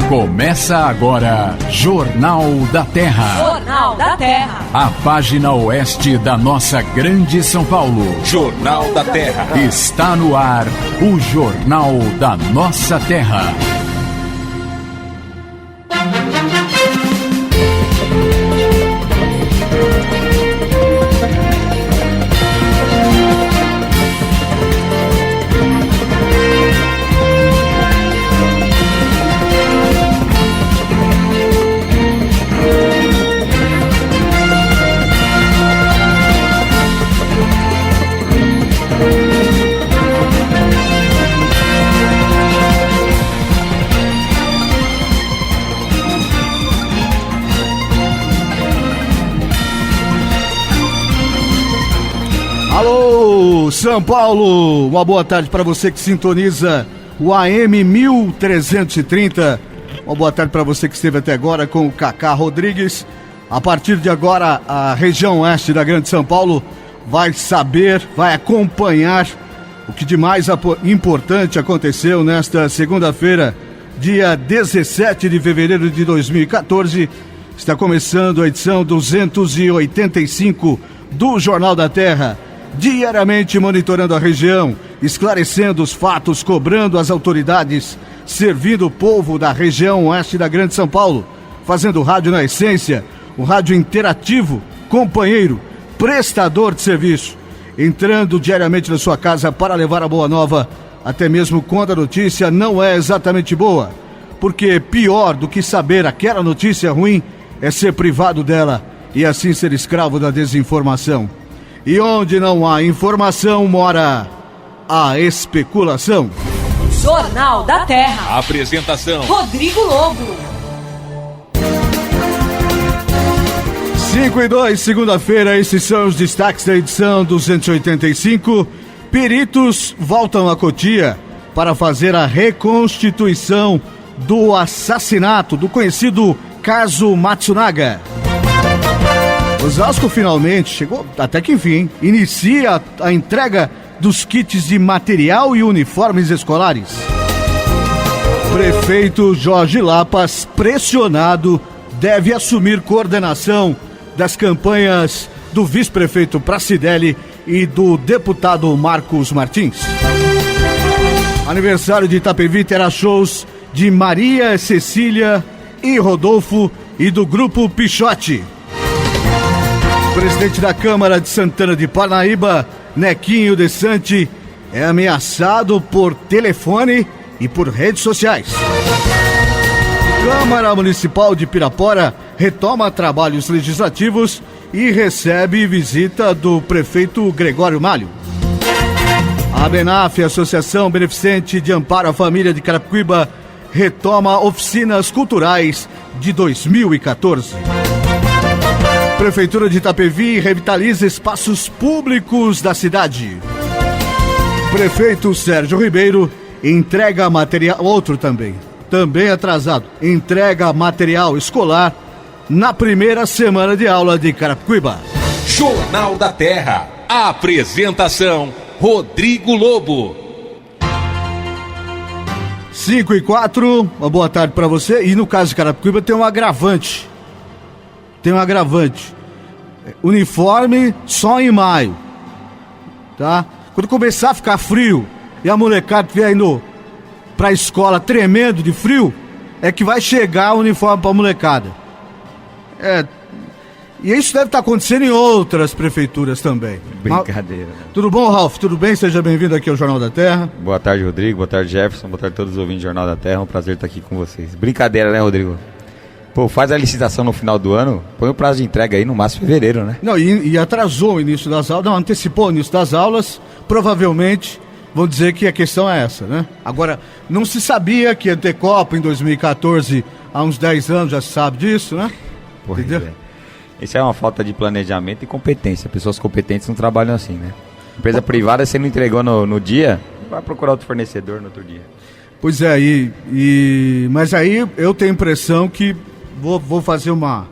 Começa agora, Jornal da Terra. Jornal da Terra. A página oeste da nossa grande São Paulo. Jornal da Terra. Está no ar, o Jornal da Nossa Terra. Alô, São Paulo! Uma boa tarde para você que sintoniza o AM 1330. Uma boa tarde para você que esteve até agora com o Cacá Rodrigues. A partir de agora, a região oeste da Grande São Paulo vai saber, vai acompanhar o que de mais importante aconteceu nesta segunda-feira, dia 17 de fevereiro de 2014. Está começando a edição 285 do Jornal da Terra. Diariamente monitorando a região, esclarecendo os fatos, cobrando as autoridades, servindo o povo da região oeste da Grande São Paulo, fazendo rádio na essência, um rádio interativo, companheiro, prestador de serviço, entrando diariamente na sua casa para levar a boa nova, até mesmo quando a notícia não é exatamente boa, porque pior do que saber aquela notícia ruim é ser privado dela e assim ser escravo da desinformação. E onde não há informação, mora a especulação. Jornal da Terra. Apresentação: Rodrigo Lobo. 5:02, segunda-feira, esses são os destaques da edição 285. Peritos voltam a Cotia para fazer a reconstituição do assassinato do conhecido caso Matsunaga. Osasco finalmente chegou, até que enfim, inicia a entrega dos kits de material e uniformes escolares. Prefeito Jorge Lapas, pressionado, deve assumir coordenação das campanhas do vice-prefeito Pracidelli e do deputado Marcos Martins. Aniversário de Itapevi terá shows de Maria Cecília e Rodolfo e do grupo Pichote. Presidente da Câmara de Santana de Parnaíba, Nequinho Desante, é ameaçado por telefone e por redes sociais. Câmara Municipal de Pirapora retoma trabalhos legislativos e recebe visita do prefeito Gregório Malho. A Benaf, Associação Beneficente de Amparo à Família de Carapicuíba, retoma oficinas culturais de 2014. Prefeitura de Itapevi revitaliza espaços públicos da cidade. Prefeito Sérgio Ribeiro entrega material, outro também atrasado, entrega material escolar na primeira semana de aula de Carapicuíba. Jornal da Terra. Apresentação: Rodrigo Lobo. 5:04, uma boa tarde para você. E no caso de Carapicuíba tem um agravante. Uniforme só em maio, tá? Quando começar a ficar frio e a molecada vier indo pra escola tremendo de frio, é que vai chegar o uniforme pra molecada. E isso deve estar acontecendo em outras prefeituras também. Brincadeira. Tudo bom, Ralf? Tudo bem? Seja bem-vindo aqui ao Jornal da Terra. Boa tarde, Rodrigo. Boa tarde, Jefferson. Boa tarde a todos os ouvintes do Jornal da Terra. É um prazer estar aqui com vocês. Brincadeira, né, Rodrigo? Pô, faz a licitação no final do ano, põe o prazo de entrega aí no máximo fevereiro, né? Não, e atrasou o início das aulas, antecipou o início das aulas, provavelmente vão dizer que a questão é essa, né? Agora, não se sabia que ia ter Copa em 2014, há uns 10 anos já se sabe disso, né? Pois entendeu? Isso é uma falta de planejamento e competência, pessoas competentes não trabalham assim, né? Empresa privada, você não entregou no dia, vai procurar outro fornecedor no outro dia. Pois é, mas aí eu tenho a impressão que vou fazer uma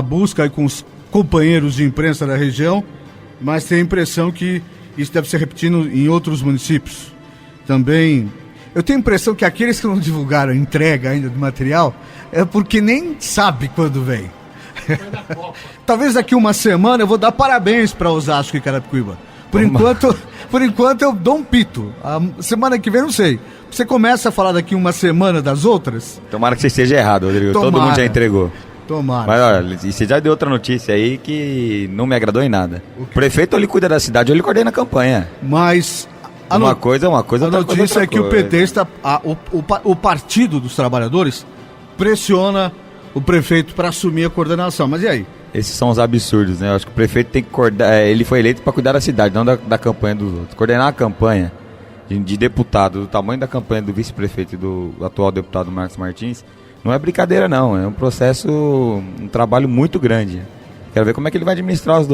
busca aí com os companheiros de imprensa da região, mas tenho a impressão que isso deve ser repetido em outros municípios. Também eu tenho a impressão que aqueles que não divulgaram a entrega ainda do material é porque nem sabe quando vem. Talvez daqui uma semana eu vou dar parabéns para Osasco e Carapicuíba. Por enquanto eu dou um pito. A semana que vem não sei. Você começa a falar daqui uma semana das outras? Tomara que você esteja errado, Rodrigo. Todo mundo já entregou. Tomara. Mas olha, e você já deu outra notícia aí que não me agradou em nada. O prefeito ele cuida da cidade, ele coordena a campanha. Mas uma coisa é uma coisa, a notícia é que o PT está, o Partido dos Trabalhadores pressiona o prefeito para assumir a coordenação. Mas e aí? Esses são os absurdos, né? Eu acho que o prefeito tem que ele foi eleito para cuidar da cidade, não da campanha dos outros. Coordenar a campanha de deputado do tamanho da campanha do vice-prefeito e do atual deputado Marcos Martins não é brincadeira, não. É um processo, um trabalho muito grande. Quero ver como é que ele vai administrar as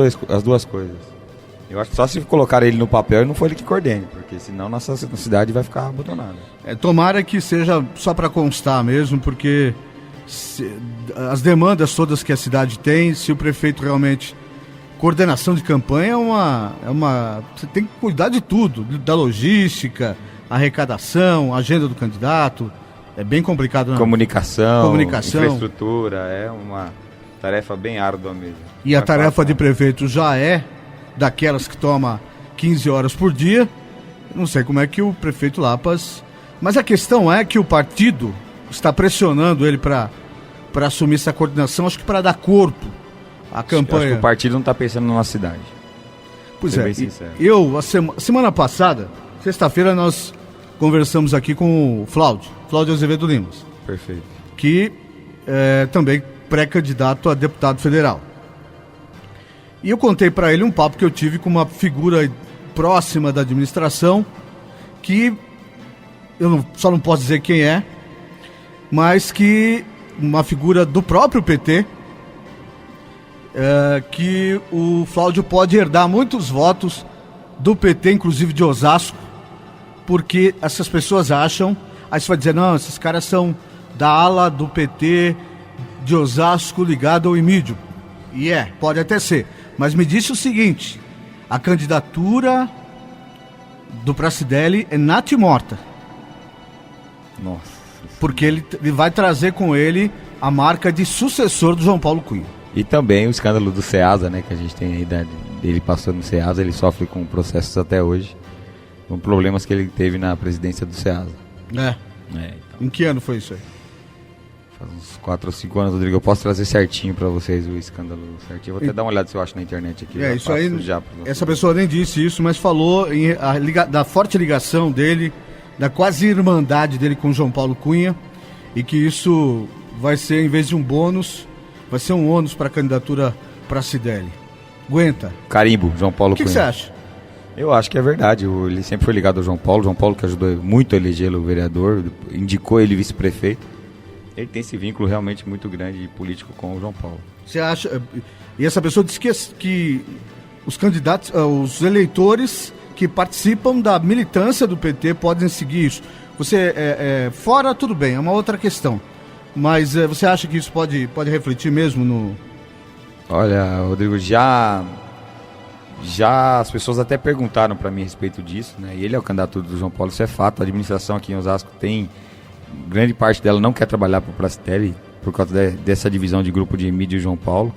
duas coisas. Eu acho que só se colocar ele no papel e não for ele que coordene, porque senão nossa cidade vai ficar abandonada. Tomara que seja só para constar mesmo, porque as demandas todas que a cidade tem, se o prefeito realmente... Coordenação de campanha é uma... Você tem que cuidar de tudo, da logística, arrecadação, agenda do candidato. É bem complicado, não? Comunicação, infraestrutura, é uma tarefa bem árdua mesmo. E a tarefa de prefeito já é daquelas que toma 15 horas por dia. Não sei como é que o prefeito Lapas... Mas a questão é que o partido está pressionando ele para assumir essa coordenação, acho que para dar corpo à campanha. Acho que o partido não está pensando na nossa cidade. Pois é, semana passada, sexta-feira, nós conversamos aqui com o Cláudio Azevedo Limas. Perfeito. Que é também pré-candidato a deputado federal. E eu contei para ele um papo que eu tive com uma figura próxima da administração, que só não posso dizer quem é, mas que uma figura do próprio PT, que o Cláudio pode herdar muitos votos do PT, inclusive de Osasco, porque essas pessoas acham, aí você vai dizer, não, esses caras são da ala do PT de Osasco ligado ao Emídio. E pode até ser, mas me disse o seguinte, a candidatura do Pracidelli é natimorta. Nossa. Porque ele vai trazer com ele a marca de sucessor do João Paulo Cunha. E também o escândalo do Ceasa, né? Que a gente tem a idade dele passou no Ceasa, ele sofre com processos até hoje, com problemas que ele teve na presidência do Ceasa. Então. Em que ano foi isso aí? Faz uns 4 ou 5 anos, Rodrigo. Eu posso trazer certinho pra vocês o escândalo certinho. Eu vou até dar uma olhada se eu acho na internet aqui. Isso aí. Essa pessoa nem disse isso, mas falou da forte ligação dele, da quase irmandade dele com o João Paulo Cunha, e que isso vai ser, em vez de um bônus, vai ser um ônus para a candidatura Pracidelli. Aguenta. Carimbo, João Paulo Cunha. O que você acha? Eu acho que é verdade. Ele sempre foi ligado ao João Paulo que ajudou muito a elegê-lo vereador, indicou ele vice-prefeito. Ele tem esse vínculo realmente muito grande político com o João Paulo. Você acha... E essa pessoa disse que os candidatos, os eleitores que participam da militância do PT podem seguir isso. Você, fora, tudo bem, é uma outra questão. Mas você acha que isso pode refletir mesmo no... Olha, Rodrigo, já as pessoas até perguntaram para mim a respeito disso, né? E ele é o candidato do João Paulo, isso é fato. A administração aqui em Osasco tem... Grande parte dela não quer trabalhar para o Pracidelli por causa dessa divisão de grupo de Emídio e João Paulo.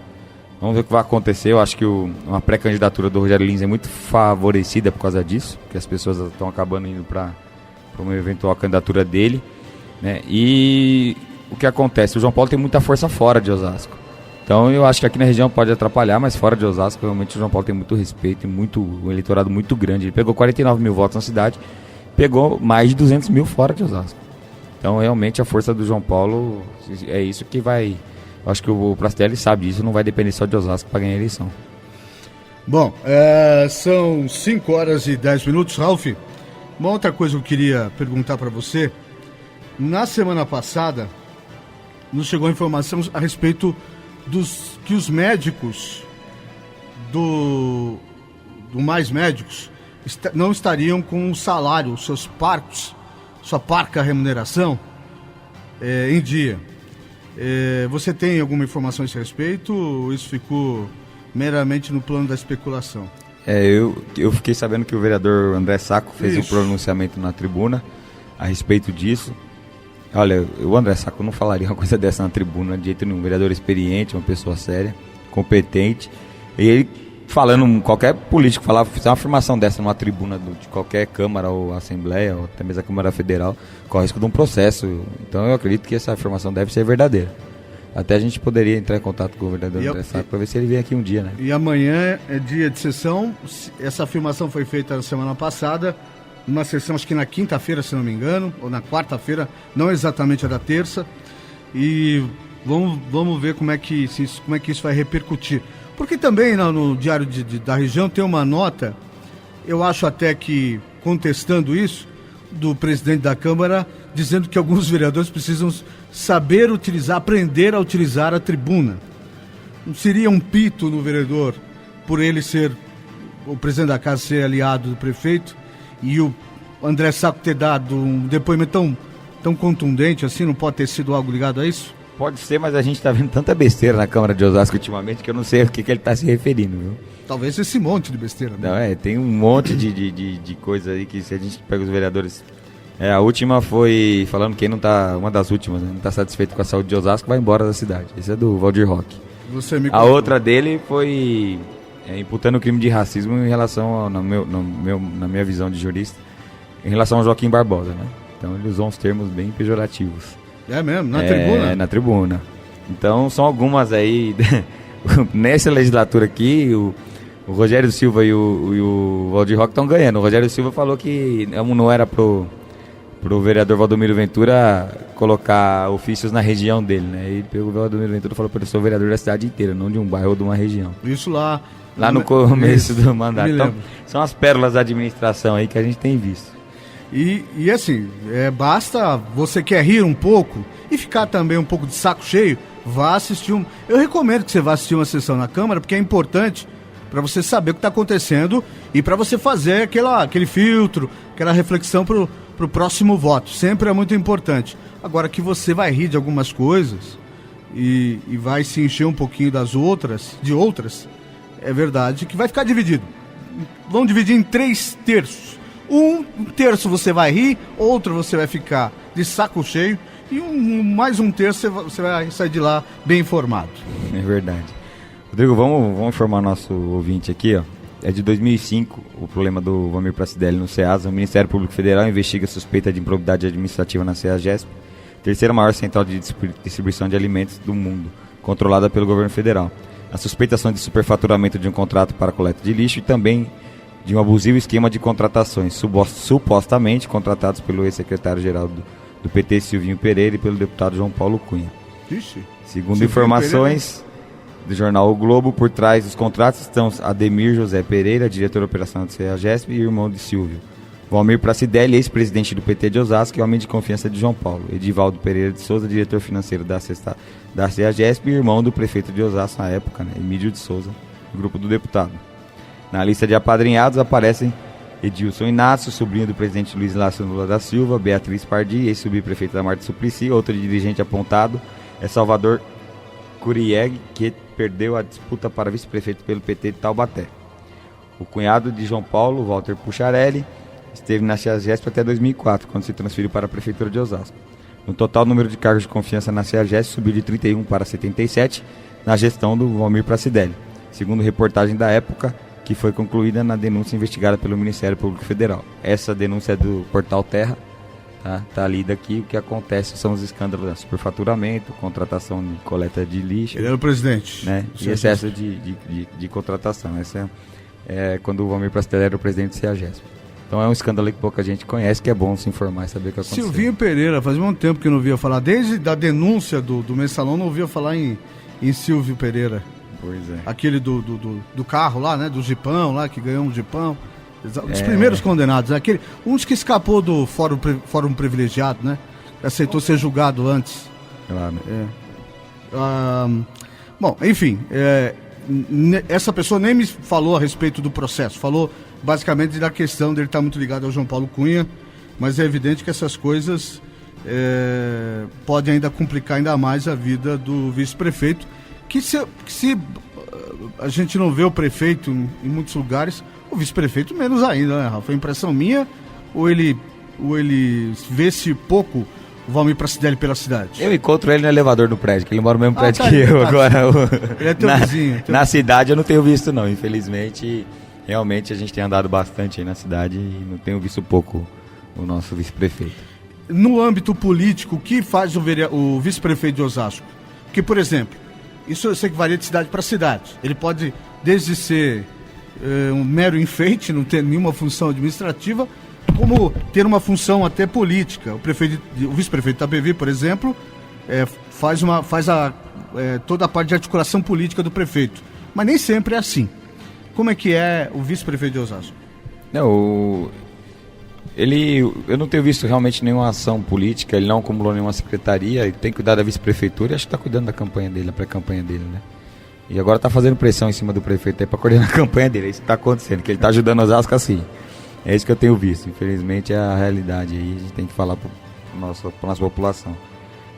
Vamos ver o que vai acontecer. Eu acho que uma pré-candidatura do Rogério Lins é muito favorecida por causa disso, porque as pessoas estão acabando indo para uma eventual candidatura dele, né? E o que acontece? O João Paulo tem muita força fora de Osasco. Então eu acho que aqui na região pode atrapalhar, mas fora de Osasco realmente o João Paulo tem muito respeito e um eleitorado muito grande. Ele pegou 49 mil votos na cidade, pegou mais de 200 mil fora de Osasco. Então realmente a força do João Paulo é isso que vai... Acho que o Pracidelli sabe disso, não vai depender só de Osasco para ganhar a eleição. Bom, são 5 horas e 10 minutos. Ralf, uma outra coisa que eu queria perguntar para você. Na semana passada, nos chegou a informação a respeito que os médicos do Mais Médicos não estariam com o salário, os seus parcos, sua parca remuneração em dia. Você tem alguma informação a esse respeito ou isso ficou meramente no plano da especulação? Eu fiquei sabendo que o vereador André Sacco fez um pronunciamento na tribuna, a respeito disso. Olha, o André Sacco não falaria uma coisa dessa na tribuna de jeito nenhum. Um vereador experiente, uma pessoa séria, competente. E ele, falando, qualquer político fizer uma afirmação dessa numa tribuna de qualquer Câmara ou Assembleia, ou até mesmo a Câmara Federal, corre risco de um processo. Então eu acredito que essa afirmação deve ser verdadeira. Até a gente poderia entrar em contato com o vereador André Sacco para ver se ele vem aqui um dia, né? E amanhã é dia de sessão. Essa afirmação foi feita na semana passada, numa sessão, acho que na quinta-feira, se não me engano, ou na quarta-feira, não exatamente a da terça. E vamos ver como é que isso vai repercutir. Porque também no Diário da Região tem uma nota, eu acho até que contestando isso, do presidente da Câmara, dizendo que alguns vereadores precisam saber aprender a utilizar a tribuna. Não seria um pito no vereador, por ele ser, o presidente da casa ser aliado do prefeito, e o André Sacco ter dado um depoimento tão contundente assim, não pode ter sido algo ligado a isso? Pode ser, mas a gente tá vendo tanta besteira na Câmara de Osasco ultimamente que eu não sei o que ele tá se referindo, viu? Talvez esse monte de besteira. Né? Não, tem um monte de coisa aí que se a gente pega os vereadores... a última foi falando que uma das últimas, né, não tá satisfeito com a saúde de Osasco, vai embora da cidade. Esse é do Valdir Roque. A outra dele foi imputando o crime de racismo em relação, na minha visão de jurista, em relação ao Joaquim Barbosa, né? Então ele usou uns termos bem pejorativos. É mesmo? Na tribuna? Na tribuna. Então são algumas aí. Nessa legislatura aqui, o Rogério Silva e o Valdir Roque estão ganhando. O Rogério Silva falou que não era pro vereador Valdomiro Ventura colocar ofícios na região dele, né? E o Valdomiro Ventura falou para ele: sou vereador da cidade inteira, não de um bairro ou de uma região. Isso lá no começo do mandato. Então, são as pérolas da administração aí que a gente tem visto. E assim, basta você quer rir um pouco e ficar também um pouco de saco cheio, vá assistir eu recomendo que você vá assistir uma sessão na Câmara, porque é importante para você saber o que está acontecendo e para você fazer aquele filtro, aquela reflexão pro próximo voto. Sempre é muito importante. Agora que você vai rir de algumas coisas e vai se encher um pouquinho de outras, é verdade que vai ficar dividido. Vamos dividir em 3 terços. Um terço você vai rir, outro você vai ficar de saco cheio e mais um terço você vai sair de lá bem informado. É verdade. Rodrigo, vamos informar nosso ouvinte aqui, ó. É de 2005 o problema do Valmir Pracidelli no SEASA. O Ministério Público Federal investiga suspeita de improbidade administrativa na CEAGESP, terceira maior central de distribuição de alimentos do mundo, controlada pelo governo federal. A suspeitação de superfaturamento de um contrato para coleta de lixo e também de um abusivo esquema de contratações, supostamente contratados pelo ex-secretário-geral do PT, Silvinho Pereira, e pelo deputado João Paulo Cunha. Ixi, segundo informações do jornal O Globo, por trás dos contratos estão Ademir José Pereira, diretor operacional do CEAGESP, e irmão de Silvio. Valmir Pracidelli, ex-presidente do PT de Osasco e homem de confiança de João Paulo. Edivaldo Pereira de Souza, diretor financeiro da CEAGESP e irmão do prefeito de Osasco na época, né, Emílio de Souza, grupo do deputado. Na lista de apadrinhados aparecem Edilson Inácio, sobrinho do presidente Luiz Inácio Lula da Silva, Beatriz Pardi, ex-subprefeito da Marta Suplicy. Outro dirigente apontado é Salvador Curieg, que perdeu a disputa para vice-prefeito pelo PT de Taubaté. O cunhado de João Paulo, Walter Pucharelli, esteve na CEAGESP até 2004, quando se transferiu para a prefeitura de Osasco. No total, o número de cargos de confiança na CEAGESP subiu de 31 para 77 na gestão do Valmir Pracidelli, segundo reportagem da época, que foi concluída na denúncia investigada pelo Ministério Público Federal. Essa denúncia é do Portal Terra, tá lida aqui. O que acontece são os escândalos de superfaturamento, contratação de coleta de lixo. Ele era o presidente. Né? E excesso de contratação. Essa é quando o Valmir Pracidelli era o presidente do CEAGESP. Então é um escândalo que pouca gente conhece, que é bom se informar e saber o que aconteceu. Silvinho Pereira, fazia muito tempo que eu não ouvia falar, desde a denúncia do Mensalão, não ouvia falar em Silvio Pereira. Pois é. Aquele do carro lá, né? Do Jipão lá, que ganhou um Jipão. Os primeiros condenados, né? Uns que escapou do fórum privilegiado, né? Aceitou ser julgado antes. Claro. Bom, enfim, essa pessoa nem me falou a respeito do processo, falou basicamente da questão dele estar muito ligado ao João Paulo Cunha, mas é evidente que essas coisas podem ainda complicar ainda mais a vida do vice-prefeito, que se a gente não vê o prefeito em muitos lugares, o vice-prefeito menos ainda, né, Rafa? Foi impressão minha, ou ele ele vê-se pouco o Valmir Pracidelli pela cidade? Eu encontro ele no elevador do prédio, que ele mora no mesmo prédio tá, que eu. tá. Agora, Ele é teu vizinho. Na cidade eu não tenho visto não, infelizmente. Realmente a gente tem andado bastante aí na cidade e não tenho visto pouco o nosso vice-prefeito. No âmbito político, o que faz o vice-prefeito de Osasco? Porque, por exemplo, isso eu sei que varia de cidade para cidade. Ele pode, desde ser um mero enfeite, não ter nenhuma função administrativa, como ter uma função até política. O vice-prefeito de Itapevi, por exemplo, faz toda a parte de articulação política do prefeito. Mas nem sempre é assim. Como é que é o vice-prefeito de Osasco? Não, eu não tenho visto realmente nenhuma ação política, ele não acumulou nenhuma secretaria, ele tem cuidado da vice-prefeitura e acho que está cuidando da campanha dele, da pré-campanha dele, né? E agora está fazendo pressão em cima do prefeito aí para coordenar a campanha dele, é isso que está acontecendo, que ele está ajudando Osasco assim. É isso que eu tenho visto, infelizmente é a realidade aí, a gente tem que falar para nossa população.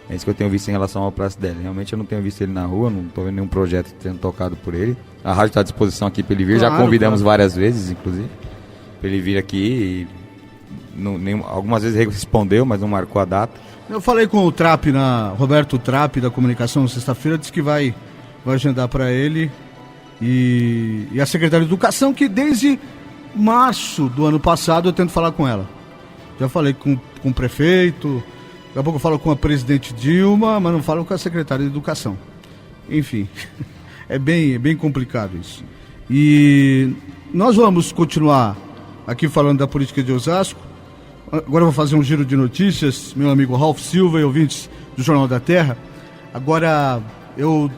É isso que eu tenho visto em relação ao Pracidelli. Realmente eu não tenho visto ele na rua, não estou vendo nenhum projeto sendo tocado por ele. A rádio está à disposição aqui para ele vir, já convidamos várias vezes, inclusive, para ele vir aqui e algumas vezes ele respondeu, mas não marcou a data. Eu falei com o Roberto Trapp da comunicação sexta-feira, disse que vai agendar para ele e a secretária de Educação, que desde março do ano passado eu tento falar com ela. Já falei com o prefeito, daqui a pouco eu falo com a presidente Dilma, mas não falo com a secretária de Educação. Enfim, é bem complicado isso. E nós vamos continuar aqui falando da política de Osasco. Agora eu vou fazer um giro de notícias, meu amigo Ralph Silva e ouvintes do Jornal da Terra. Agora, eu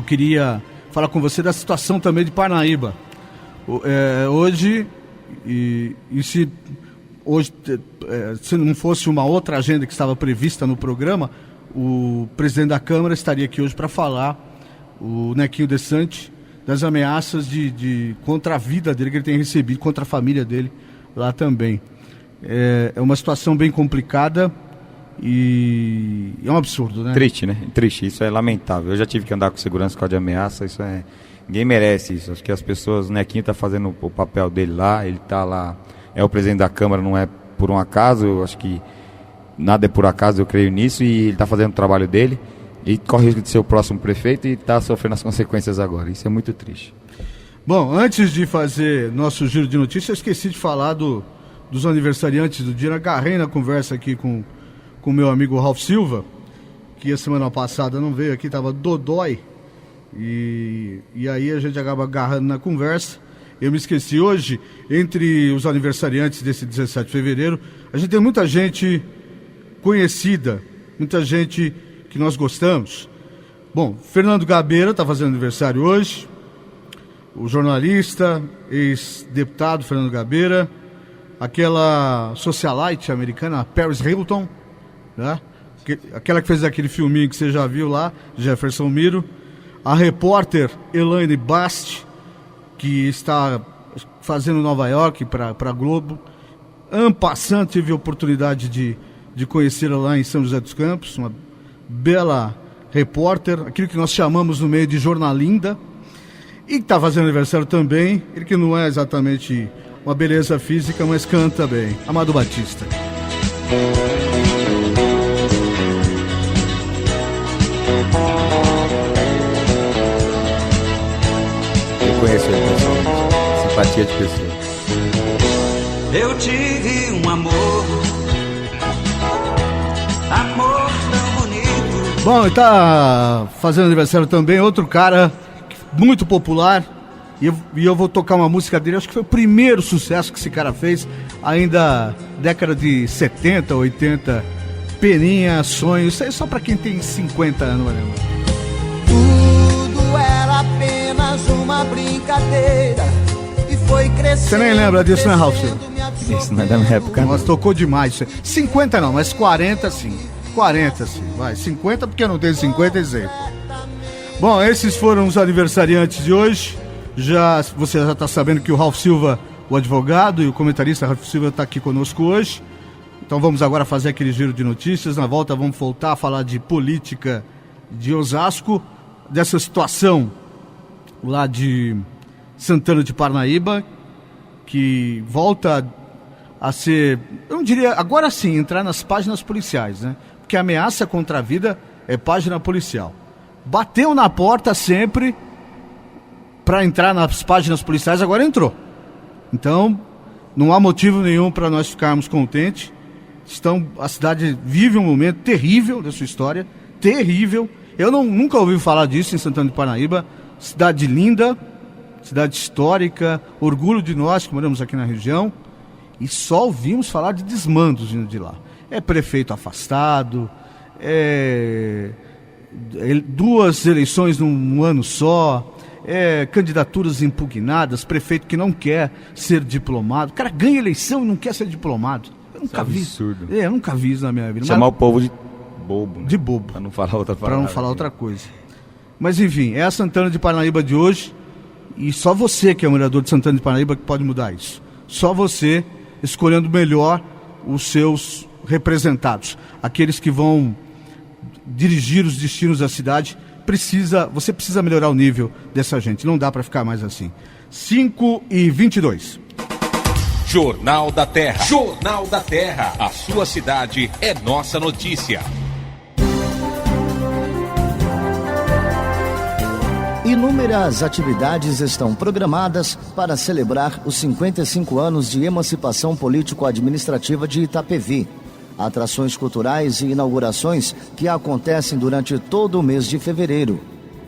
queria falar com você da situação também de Parnaíba. Hoje, se não fosse uma outra agenda que estava prevista no programa, o presidente da Câmara estaria aqui hoje para falar, o Nequinho Desante, das ameaças contra a vida dele que ele tem recebido, contra a família dele lá também. É uma situação bem complicada e é um absurdo, né? Triste, né? Triste, isso é lamentável. Eu já tive que andar com segurança por causa de ameaça, ninguém merece isso. Acho que as pessoas, o Nequinho está fazendo o papel dele lá, ele está lá, é o presidente da Câmara, não é por um acaso, eu acho que nada é por acaso, eu creio nisso, e ele está fazendo o trabalho dele. E corre o risco de ser o próximo prefeito e está sofrendo as consequências agora. Isso é muito triste. Bom, antes de fazer nosso giro de notícias, eu esqueci de falar dos aniversariantes do dia. Agarrei na conversa aqui com o meu amigo Ralph Silva, que a semana passada não veio aqui, estava dodói. E aí a gente acaba agarrando na conversa. Eu me esqueci hoje, entre os aniversariantes desse 17 de fevereiro, a gente tem muita gente conhecida, muita gente que nós gostamos. Bom, Fernando Gabeira está fazendo aniversário hoje, o jornalista, ex-deputado Fernando Gabeira, aquela socialite americana, Paris Hilton, né? Aquela que fez aquele filminho que você já viu lá, Jefferson Miro, a repórter Elaine Bast, que está fazendo Nova York para a Globo. En passant, tive a oportunidade de conhecê-la lá em São José dos Campos, uma bela repórter, aquilo que nós chamamos no meio de jornalinda, e que está fazendo aniversário também, ele que não é exatamente uma beleza física, mas canta bem, Amado Batista. Eu conheço ele pessoalmente, simpatia de pessoa. Eu tive um amor tão bonito. Bom, e tá fazendo aniversário também outro cara muito popular, e eu vou tocar uma música dele, acho que foi o primeiro sucesso que esse cara fez, ainda década de 70, 80, Peninha, Sonho, isso aí só pra quem tem 50 anos, né? Tudo era apenas uma brincadeira e foi crescendo. Você nem lembra disso, né, Ralf? Isso não é da minha época. Nossa, tocou demais isso aí. 50 não, mas 40 sim. 40 sim, vai. 50 porque eu não tenho 50 exemplo. Bom, esses foram os aniversariantes de hoje. Você já está sabendo que o Ralf Silva, o advogado, e o comentarista Ralf Silva está aqui conosco hoje. Então vamos agora fazer aquele giro de notícias. Na volta vamos voltar a falar de política de Osasco, dessa situação lá de Santana de Parnaíba, que volta a ser, eu não diria, agora sim, entrar nas páginas policiais, né? Porque a ameaça contra a vida é página policial. Bateu na porta sempre para entrar nas páginas policiais, agora entrou. Então, não há motivo nenhum para nós ficarmos contentes. A cidade vive um momento terrível da sua história, terrível. Eu nunca ouvi falar disso em Santana de Parnaíba. Cidade linda, cidade histórica, orgulho de nós que moramos aqui na região. E só ouvimos falar de desmandos vindo de lá. É prefeito afastado, duas eleições num ano só, candidaturas impugnadas, prefeito que não quer ser diplomado. O cara ganha eleição e não quer ser diplomado. Eu nunca vi. Absurdo. Eu nunca vi isso na minha vida. Chamar o povo de bobo. Né? De bobo. Para não falar outra palavra. Para não falar outra coisa. Mas enfim, é a Santana de Parnaíba de hoje. E só você que é morador de Santana de Parnaíba que pode mudar isso. Só você escolhendo melhor os seus representados. Aqueles que vão dirigir os destinos da cidade. Você precisa melhorar o nível dessa gente. Não dá para ficar mais assim. 5h22. Jornal da Terra. Jornal da Terra. A sua cidade é nossa notícia. Inúmeras atividades estão programadas para celebrar os 55 anos de emancipação político-administrativa de Itapevi. Atrações culturais e inaugurações que acontecem durante todo o mês de fevereiro.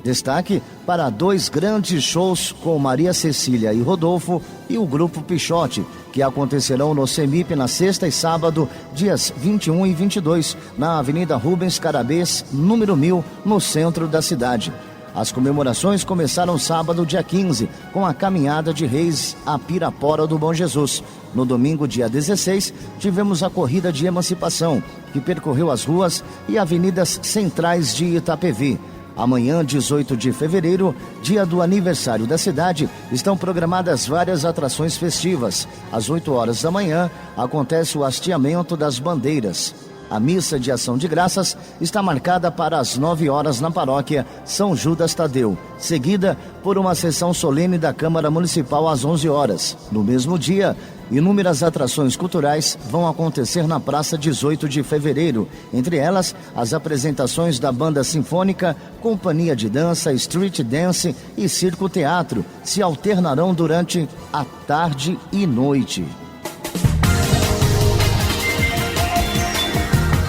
Destaque para 2 grandes shows com Maria Cecília e Rodolfo e o Grupo Pichote, que acontecerão no CEMIP na sexta e sábado, dias 21 e 22, na Avenida Rubens Carabês, número 1000, no centro da cidade. As comemorações começaram sábado, dia 15, com a caminhada de Reis a Pirapora do Bom Jesus. No domingo, dia 16, tivemos a corrida de emancipação, que percorreu as ruas e avenidas centrais de Itapevi. Amanhã, 18 de fevereiro, dia do aniversário da cidade, estão programadas várias atrações festivas. Às 8 horas da manhã, acontece o hasteamento das bandeiras. A missa de ação de graças está marcada para as 9 horas na paróquia São Judas Tadeu, seguida por uma sessão solene da Câmara Municipal às 11 horas. No mesmo dia, inúmeras atrações culturais vão acontecer na Praça 18 de Fevereiro, entre elas as apresentações da Banda Sinfônica, Companhia de Dança, Street Dance e Circo Teatro se alternarão durante a tarde e noite.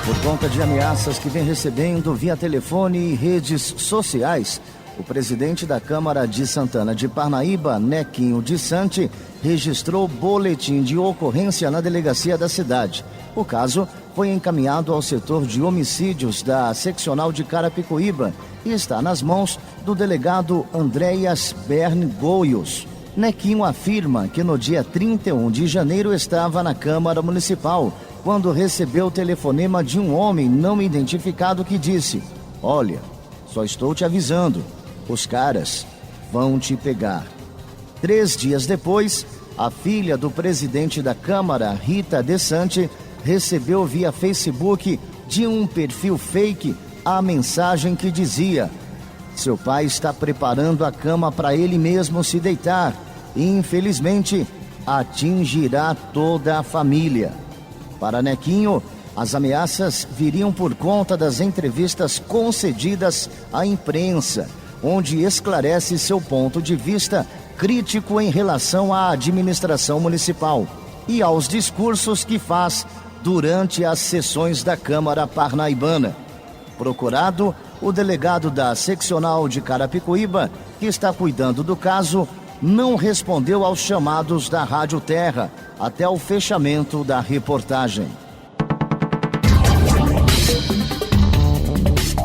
Por conta de ameaças que vem recebendo via telefone e redes sociais, o presidente da Câmara de Santana de Parnaíba, Nequinho de Sante, registrou boletim de ocorrência na delegacia da cidade. O caso foi encaminhado ao setor de homicídios da seccional de Carapicuíba e está nas mãos do delegado Andréas Bern Goios. Nequinho afirma que no dia 31 de janeiro estava na Câmara Municipal, quando recebeu o telefonema de um homem não identificado que disse: "Olha, só estou te avisando, os caras vão te pegar." 3 dias depois, a filha do presidente da Câmara, Rita De Sante, recebeu via Facebook de um perfil fake a mensagem que dizia: "Seu pai está preparando a cama para ele mesmo se deitar e, infelizmente, atingirá toda a família." Para Nequinho, as ameaças viriam por conta das entrevistas concedidas à imprensa, onde esclarece seu ponto de vista crítico em relação à administração municipal e aos discursos que faz durante as sessões da Câmara Parnaibana. Procurado, o delegado da seccional de Carapicuíba, que está cuidando do caso, não respondeu aos chamados da Rádio Terra até o fechamento da reportagem.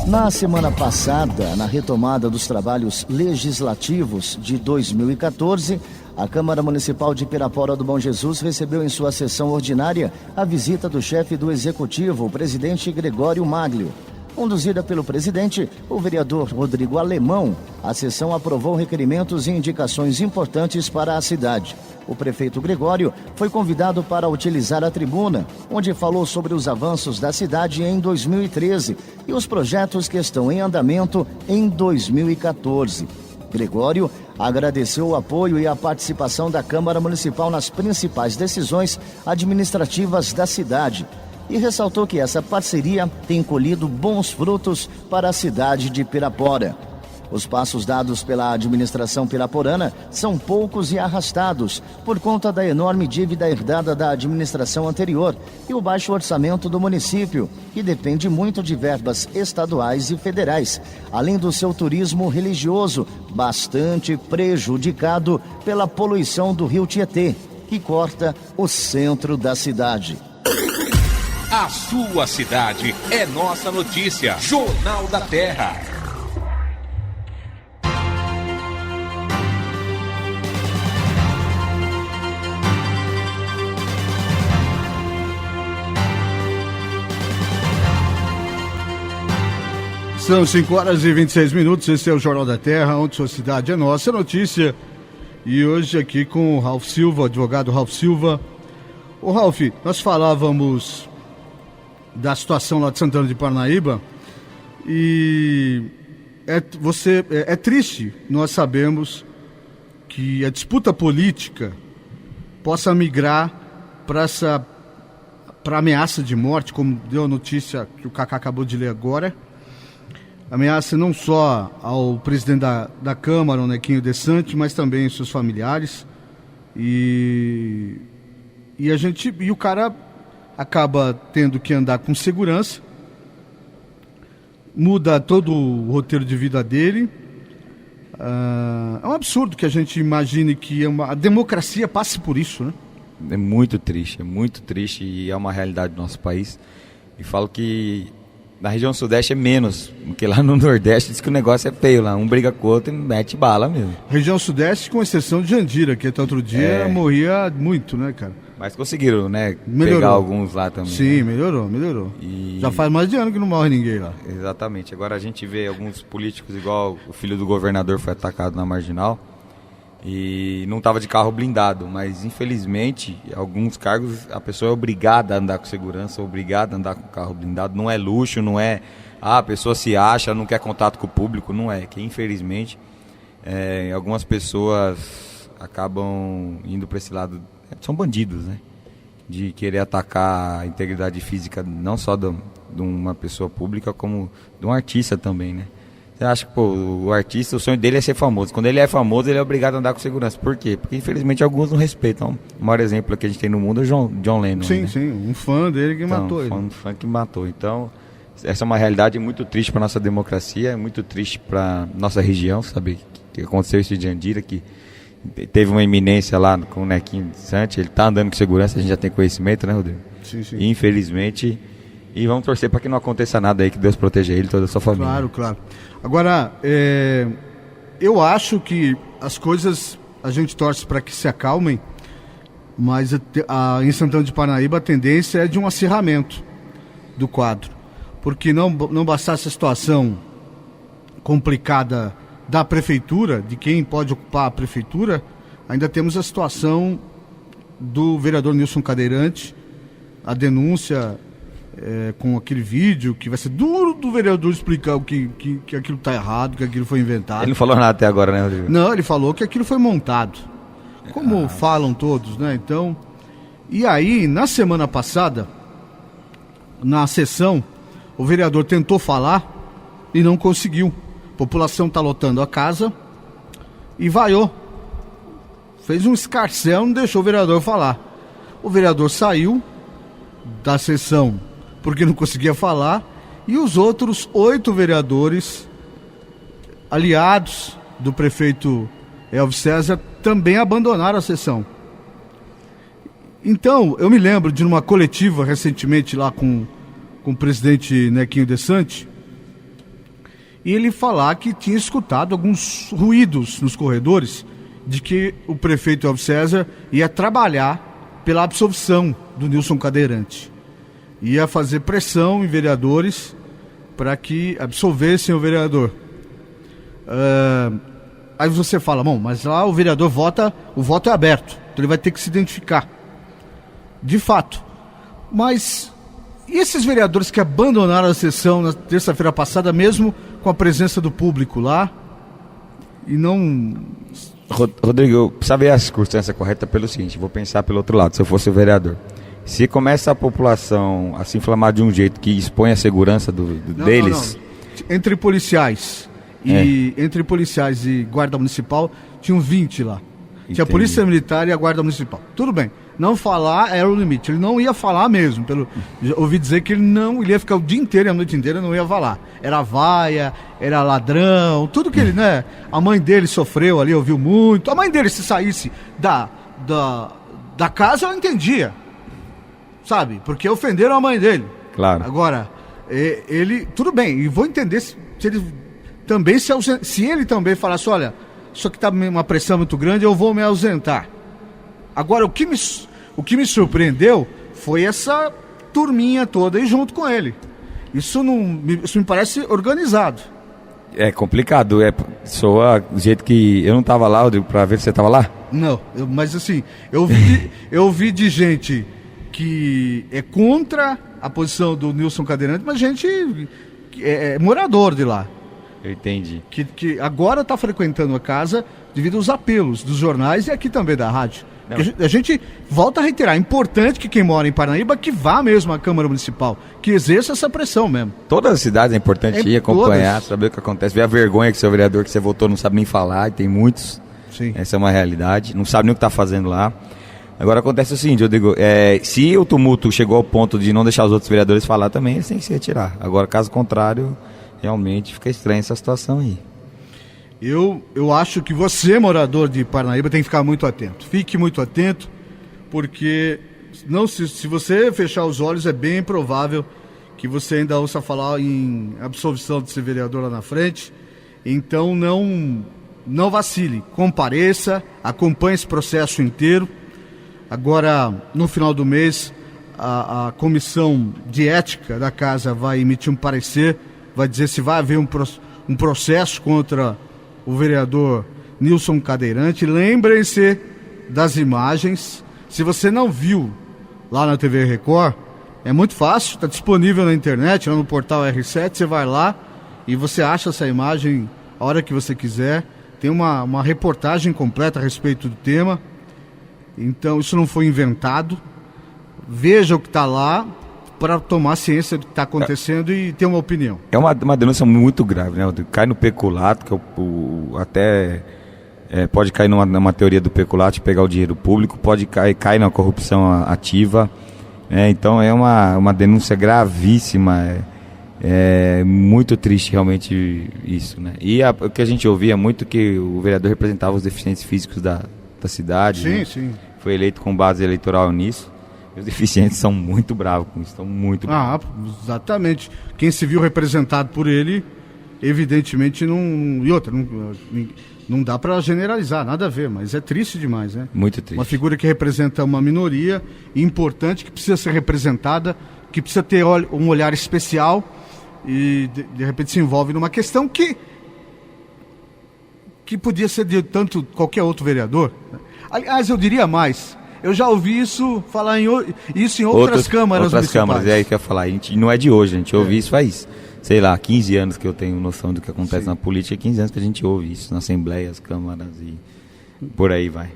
Na semana passada, na retomada dos trabalhos legislativos de 2014, a Câmara Municipal de Pirapora do Bom Jesus recebeu em sua sessão ordinária a visita do chefe do Executivo, o presidente Gregório Maglio. Conduzida pelo presidente, o vereador Rodrigo Alemão, a sessão aprovou requerimentos e indicações importantes para a cidade. O prefeito Gregório foi convidado para utilizar a tribuna, onde falou sobre os avanços da cidade em 2013 e os projetos que estão em andamento em 2014. Gregório agradeceu o apoio e a participação da Câmara Municipal nas principais decisões administrativas da cidade e ressaltou que essa parceria tem colhido bons frutos para a cidade de Pirapora. Os passos dados pela administração piraporana são poucos e arrastados por conta da enorme dívida herdada da administração anterior e o baixo orçamento do município, que depende muito de verbas estaduais e federais, além do seu turismo religioso, bastante prejudicado pela poluição do rio Tietê, que corta o centro da cidade. A sua cidade é nossa notícia. Jornal da Terra. São 5h26, esse é o Jornal da Terra, onde sua cidade é nossa notícia. E hoje aqui com o Ralph Silva, o advogado Ralph Silva. Ô Ralph, nós falávamos da situação lá de Santana de Parnaíba e é triste, nós sabemos que a disputa política possa migrar para ameaça de morte, como deu a notícia que o Cacá acabou de ler agora. Ameaça não só ao presidente da Câmara, o Nequinho Desante, mas também aos seus familiares. E o cara acaba tendo que andar com segurança, muda todo o roteiro de vida dele. É um absurdo que a gente imagine que a democracia passe por isso, né? É muito triste e é uma realidade do nosso país. E falo que na região sudeste é menos, porque lá no nordeste diz que o negócio é feio lá, um briga com o outro e mete bala mesmo. Região sudeste com exceção de Jandira, que até outro dia morria muito, né, cara? Mas conseguiram, né, melhorou. Pegar alguns lá também. Sim, né? melhorou. Já faz mais de ano que não morre ninguém lá. Exatamente, agora a gente vê alguns políticos, igual o filho do governador foi atacado na Marginal, e não estava de carro blindado, mas infelizmente alguns cargos a pessoa é obrigada a andar com segurança, obrigada a andar com carro blindado, não é luxo, não é a pessoa se acha, não quer contato com o público, não é, que infelizmente algumas pessoas acabam indo para esse lado, são bandidos, né, de querer atacar a integridade física não só de uma pessoa pública, como de um artista também, né. Você acha que o artista, o sonho dele é ser famoso. Quando ele é famoso, ele é obrigado a andar com segurança. Por quê? Porque, infelizmente, alguns não respeitam. O maior exemplo que a gente tem no mundo é o John Lennon. Sim, né? Sim, um fã dele que matou ele. Um fã que matou. Então, essa é uma realidade muito triste para a nossa democracia, é muito triste para nossa região, saber que aconteceu isso de Jandira, que teve uma iminência lá com o Nequinho Desante. Ele está andando com segurança, a gente já tem conhecimento, né, Rodrigo? Sim. E, infelizmente... E vamos torcer para que não aconteça nada aí, que Deus proteja ele e toda a sua família. Claro. Agora, eu acho que as coisas, a gente torce para que se acalmem, mas em Santana de Parnaíba a tendência é de um acirramento do quadro. Porque não bastasse a situação complicada da prefeitura, de quem pode ocupar a prefeitura, ainda temos a situação do vereador Nilson Cadeirante, a denúncia... com aquele vídeo que vai ser duro do vereador explicar que aquilo está errado, que aquilo foi inventado. Ele não falou nada até agora, né, Rodrigo? Não, ele falou que aquilo foi montado, como falam todos, né? Então, e aí, na semana passada, na sessão, o vereador tentou falar e não conseguiu. A população está lotando a casa e vaiou. Fez um escarcéu, não deixou o vereador falar. O vereador saiu da sessão porque não conseguia falar, e os outros 8 vereadores aliados do prefeito Elvis César também abandonaram a sessão. Então, eu me lembro de uma coletiva recentemente lá com o presidente Nequinho Desante, e ele falar que tinha escutado alguns ruídos nos corredores de que o prefeito Elvis César ia trabalhar pela absolvição do Nilson Cadeirante. Ia fazer pressão em vereadores para que absolvessem o vereador. Aí você fala, bom, mas lá o vereador vota, o voto é aberto, então ele vai ter que se identificar. De fato. Mas e esses vereadores que abandonaram a sessão na terça-feira passada, mesmo com a presença do público lá? e não... Rodrigo, eu preciso ver a circunstância correta pelo seguinte, vou pensar pelo outro lado, se eu fosse o vereador. Se começa a população a se inflamar de um jeito que expõe a segurança deles... Não. Entre policiais e guarda municipal, tinham 20 lá. Entendi. Tinha a polícia militar e a guarda municipal. Tudo bem. Não falar era o limite. Ele não ia falar mesmo. Ouvi dizer que ele ia ficar o dia inteiro e a noite inteira não ia falar. Era vaia, era ladrão, tudo que ele, né? A mãe dele sofreu ali, ouviu muito. A mãe dele, se saísse da casa, eu entendia. Sabe? Porque ofenderam a mãe dele. Claro. Agora, ele... Tudo bem. E vou entender se ele também se ele também falasse, olha, isso aqui tá uma pressão muito grande, eu vou me ausentar. Agora, o que me surpreendeu foi essa turminha toda aí junto com ele. Isso me parece organizado. É complicado, soa do jeito que... Eu não estava lá, Rodrigo, para ver se você estava lá? Não, mas assim, eu vi de gente que é contra a posição do Nilson Cadeirante, mas gente que é morador de lá. Eu entendi. Que agora está frequentando a casa devido aos apelos dos jornais e aqui também da rádio. A gente volta a reiterar, é importante que quem mora em Parnaíba que vá mesmo à Câmara Municipal, que exerça essa pressão mesmo. Todas as cidades é importante ir acompanhar, saber o que acontece, ver a vergonha que seu vereador que você votou não sabe nem falar, e tem muitos. Sim. Essa é uma realidade, não sabe nem o que está fazendo lá. Agora acontece o seguinte, eu digo, se o tumulto chegou ao ponto de não deixar os outros vereadores falar também, eles têm que se retirar. Agora, caso contrário, realmente fica estranha essa situação aí. Eu acho que você, morador de Parnaíba, tem que ficar muito atento. Fique muito atento, porque se você fechar os olhos, é bem provável que você ainda ouça falar em absolvição de ser vereador lá na frente. Então não vacile, compareça, acompanhe esse processo inteiro. Agora, no final do mês, a comissão de ética da casa vai emitir um parecer, vai dizer se vai haver um processo contra o vereador Nilson Cadeirante. Lembrem-se das imagens. Se você não viu lá na TV Record, é muito fácil, está disponível na internet, lá no portal R7, você vai lá e você acha essa imagem a hora que você quiser. Tem uma reportagem completa a respeito do tema. Então isso não foi inventado. Veja o que está lá para tomar ciência do que está acontecendo e ter uma opinião. É uma denúncia muito grave, né? Cai no peculato, que pode cair numa teoria do peculato, pegar o dinheiro público, pode cair na corrupção ativa. Então é uma denúncia gravíssima, é muito triste realmente isso, né? E o que a gente ouvia muito que o vereador representava os deficientes físicos da cidade. Sim, né? sim. Foi eleito com base eleitoral nisso. Os deficientes são muito bravos com isso, estão muito bravos. Exatamente. Quem se viu representado por ele, evidentemente não... E outra, não dá para generalizar, nada a ver, mas é triste demais, né? Muito triste. Uma figura que representa uma minoria importante, que precisa ser representada, que precisa ter um olhar especial e de repente se envolve numa questão que podia ser de tanto qualquer outro vereador. Aliás, eu diria mais... Eu já ouvi isso falar em outras câmaras municipais. Câmaras, é aí que eu ia falar. Não é de hoje, a gente ouve isso faz, 15 anos que eu tenho noção do que acontece na política, 15 anos que a gente ouve isso na Assembleia, as câmaras e por aí vai.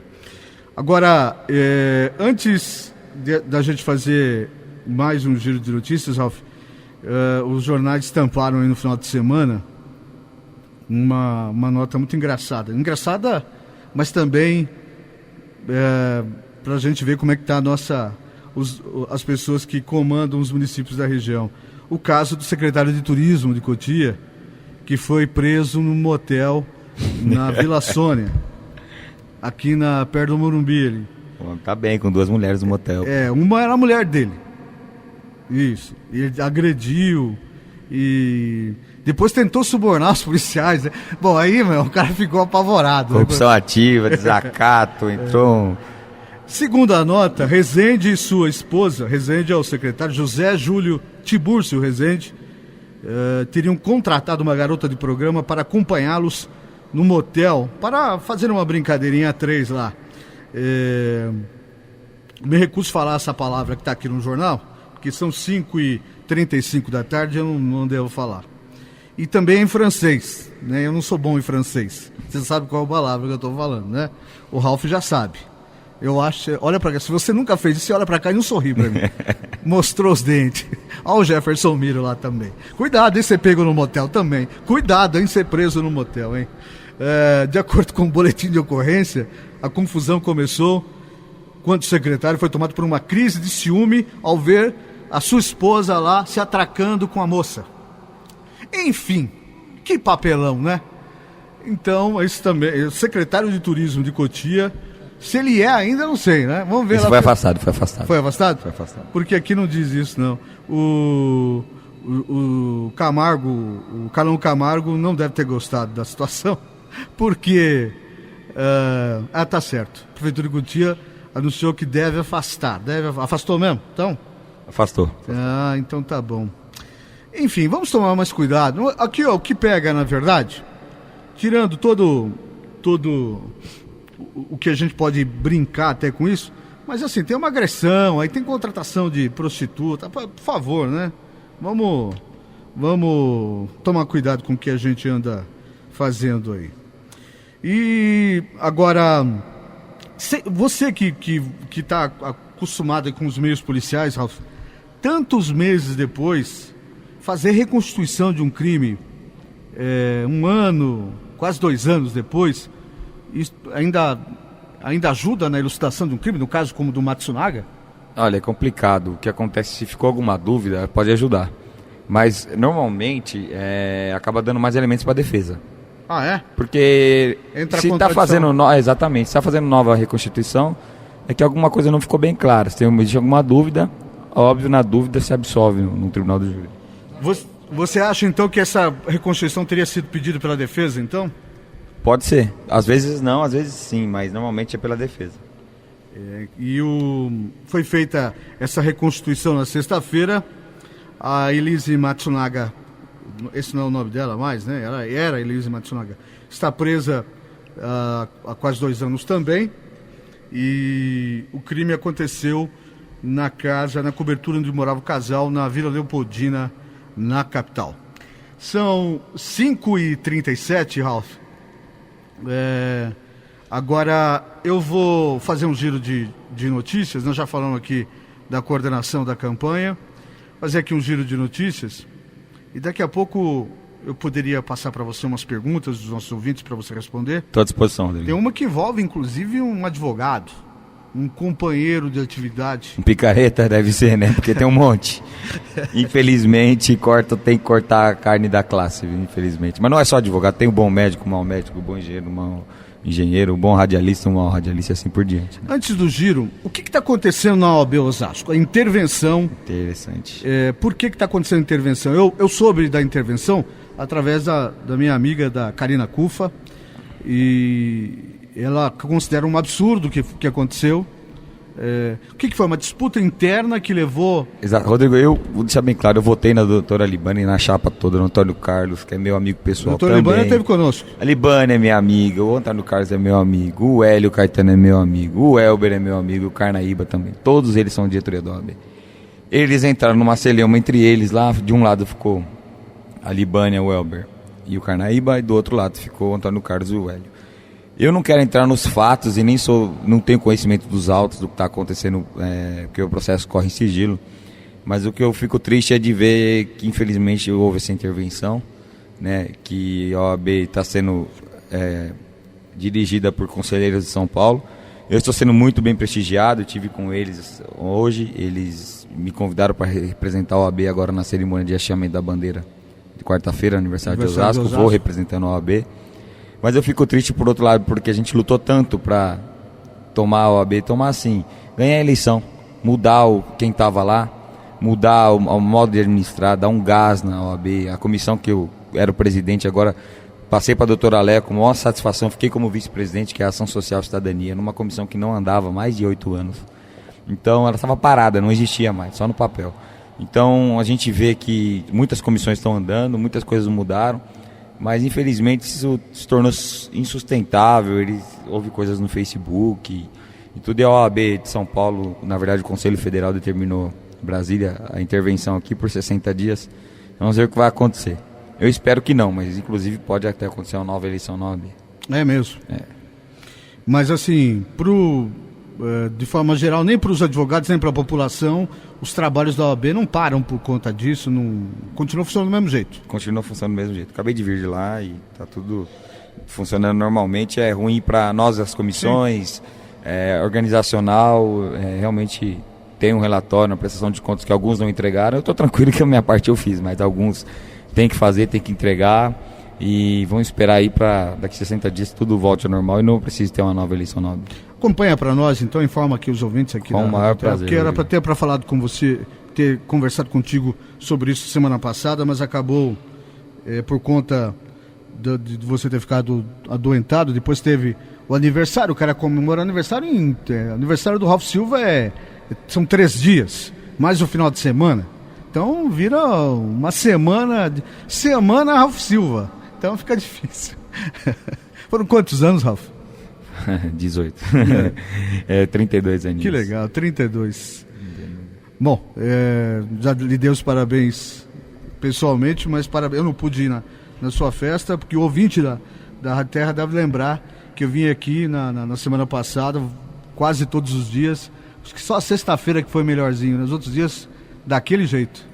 Agora, antes da gente fazer mais um giro de notícias, Ralf, os jornais estamparam aí no final de semana uma nota muito engraçada. Engraçada, mas também... para a gente ver como é que está as pessoas que comandam os municípios da região. O caso do secretário de Turismo de Cotia, que foi preso num motel na Vila Sônia, aqui perto do Morumbi. Ali. Tá bem, com 2 mulheres no motel. Uma era a mulher dele. Isso. Ele agrediu e depois tentou subornar os policiais. Né? Bom, aí, o cara ficou apavorado. Corrupção ativa, desacato, entrou... Segundo a nota, Rezende e sua esposa, Rezende é o secretário José Júlio Tibúrcio Rezende, teriam contratado uma garota de programa para acompanhá-los no motel, para fazer uma brincadeirinha a 3 lá. Me recuso a falar essa palavra que está aqui no jornal, porque são 5h35 da tarde, eu não devo falar. e também em francês, né? Eu não sou bom em francês. Você sabe qual é a palavra que eu estou falando, né? O Ralf já sabe. Eu acho, olha pra cá, se você nunca fez isso, você olha pra cá e não sorri pra mim. Mostrou os dentes. Olha o Jefferson Miro lá também. Cuidado, hein, ser pego no motel também. Cuidado, hein, ser preso no motel, hein. De acordo com o boletim de ocorrência, a confusão começou quando o secretário foi tomado por uma crise de ciúme ao ver a sua esposa lá se atracando com a moça. Enfim, que papelão, né? Então, esse também, o secretário de turismo de Cotia, se ele é ainda, não sei, né? Vamos ver. Esse lá. foi afastado. Foi afastado? Foi afastado. Porque aqui não diz isso, não. O Camargo, o Carlão Camargo não deve ter gostado da situação, porque... tá certo. A Prefeitura de Cotia anunciou que deve afastar. Afastou mesmo? Então? Afastou. Então tá bom. Enfim, vamos tomar mais cuidado. Aqui, ó, o que pega, na verdade, tirando todo o que a gente pode brincar até com isso, mas assim, tem uma agressão, aí tem contratação de prostituta, por favor, né? Vamos tomar cuidado com o que a gente anda fazendo aí. E agora, você que está acostumado com os meios policiais, Ralf, tantos meses depois, fazer reconstituição de um crime, 1 ano, quase 2 anos depois, isso ainda ajuda na elucidação de um crime, no caso como do Matsunaga? Olha, é complicado. O que acontece, se ficou alguma dúvida, pode ajudar. Mas, normalmente, acaba dando mais elementos para a defesa. Ah, é? Porque entra se está fazendo... Exatamente, se está fazendo nova reconstituição, é que alguma coisa não ficou bem clara. Se existe alguma dúvida, óbvio, na dúvida se absolve no tribunal do júri. Você acha, então, que essa reconstituição teria sido pedida pela defesa, então? Pode ser. Às vezes não, às vezes sim, mas normalmente é pela defesa. Foi feita essa reconstituição na sexta-feira. A Elise Matsunaga, esse não é o nome dela mais, né? Ela era Elise Matsunaga. Está presa há quase 2 anos também. E o crime aconteceu na cobertura onde morava o casal, na Vila Leopoldina, na capital. São 5h37, Ralf. Agora eu vou fazer um giro de notícias. Nós já falamos aqui da coordenação da campanha. Fazer aqui um giro de notícias. E daqui a pouco eu poderia passar para você umas perguntas dos nossos ouvintes para você responder. Estou à disposição dele. Tem uma que envolve inclusive um advogado, um companheiro de atividade. Um picareta deve ser, né? Porque tem um monte. Infelizmente, tem que cortar a carne da classe, infelizmente. Mas não é só advogado, tem o bom médico, o mau médico, o bom engenheiro, o mau engenheiro, o bom radialista, o mau radialista e assim por diante. Né? Antes do giro, o que está acontecendo na OAB Osasco? A intervenção... Interessante. Por que está acontecendo a intervenção? Eu soube da intervenção através da minha amiga, da Karina Cufa, e ela considera um absurdo o que aconteceu. O que foi? Uma disputa interna que levou... Exato. Rodrigo, eu vou deixar bem claro, eu votei na doutora Libânia e na chapa toda, no Antônio Carlos, que é meu amigo pessoal também. A doutora Libânia esteve conosco. A Libânia é minha amiga, o Antônio Carlos é meu amigo, o Hélio Caetano é meu amigo, o Elber é meu amigo, o Carnaíba também. Todos eles são diretoria da OAB. Eles entraram numa celeuma entre eles lá, de um lado ficou a Libânia, o Elber e o Carnaíba, e do outro lado ficou o Antônio Carlos e o Hélio. Eu não quero entrar nos fatos e não tenho conhecimento dos autos do que está acontecendo, porque o processo corre em sigilo. Mas o que eu fico triste é de ver que infelizmente houve essa intervenção, né, que a OAB está sendo dirigida por conselheiros de São Paulo. Eu estou sendo muito bem prestigiado, estive com eles hoje, eles me convidaram para representar a OAB agora na cerimônia de hasteamento da bandeira de quarta-feira, aniversário de Osasco, vou representando a OAB. Mas eu fico triste por outro lado, porque a gente lutou tanto para tomar a OAB, ganhar a eleição, mudar quem estava lá, mudar o modo de administrar, dar um gás na OAB. A comissão que eu era o presidente, agora passei para a doutora Léa com maior satisfação, fiquei como vice-presidente, que é a Ação Social e Cidadania, numa comissão que não andava há mais de 8 anos. Então ela estava parada, não existia mais, só no papel. Então a gente vê que muitas comissões estão andando, muitas coisas mudaram, mas infelizmente isso se tornou insustentável. Houve coisas no Facebook e tudo. E a OAB de São Paulo, na verdade o Conselho Federal determinou Brasília a intervenção aqui por 60 dias. Vamos ver o que vai acontecer. Eu espero que não, mas inclusive pode até acontecer uma nova eleição na OAB. É mesmo? É. Mas assim, de forma geral, nem para os advogados, nem para a população, os trabalhos da OAB não param por conta disso, continuam funcionando do mesmo jeito. Continua funcionando do mesmo jeito. Acabei de vir de lá e tá tudo funcionando normalmente. É ruim para nós, as comissões, organizacional, realmente tem um relatório na prestação de contas que alguns não entregaram. Eu estou tranquilo que a minha parte eu fiz, mas alguns tem que fazer, tem que entregar e vão esperar aí para daqui a 60 dias tudo volte ao normal e não precise ter uma nova eleição nova. Acompanha para nós, então, informa aqui os ouvintes aqui. Com o maior prazer. Porque era para ter falado com você, ter conversado contigo sobre isso semana passada, mas acabou por conta de você ter ficado adoentado. Depois teve o aniversário, o cara comemora aniversário aniversário do Ralf Silva são 3 dias, mais o final de semana. Então vira uma semana Ralf Silva. Então fica difícil. Foram quantos anos, Ralf? 18. 32 anos. Que legal, 32. Bom, já lhe dei os parabéns pessoalmente, mas eu não pude ir na sua festa, porque o ouvinte da Rádio Terra deve lembrar que eu vim aqui na semana passada, quase todos os dias. Acho que só a sexta-feira que foi melhorzinho, nos outros dias daquele jeito.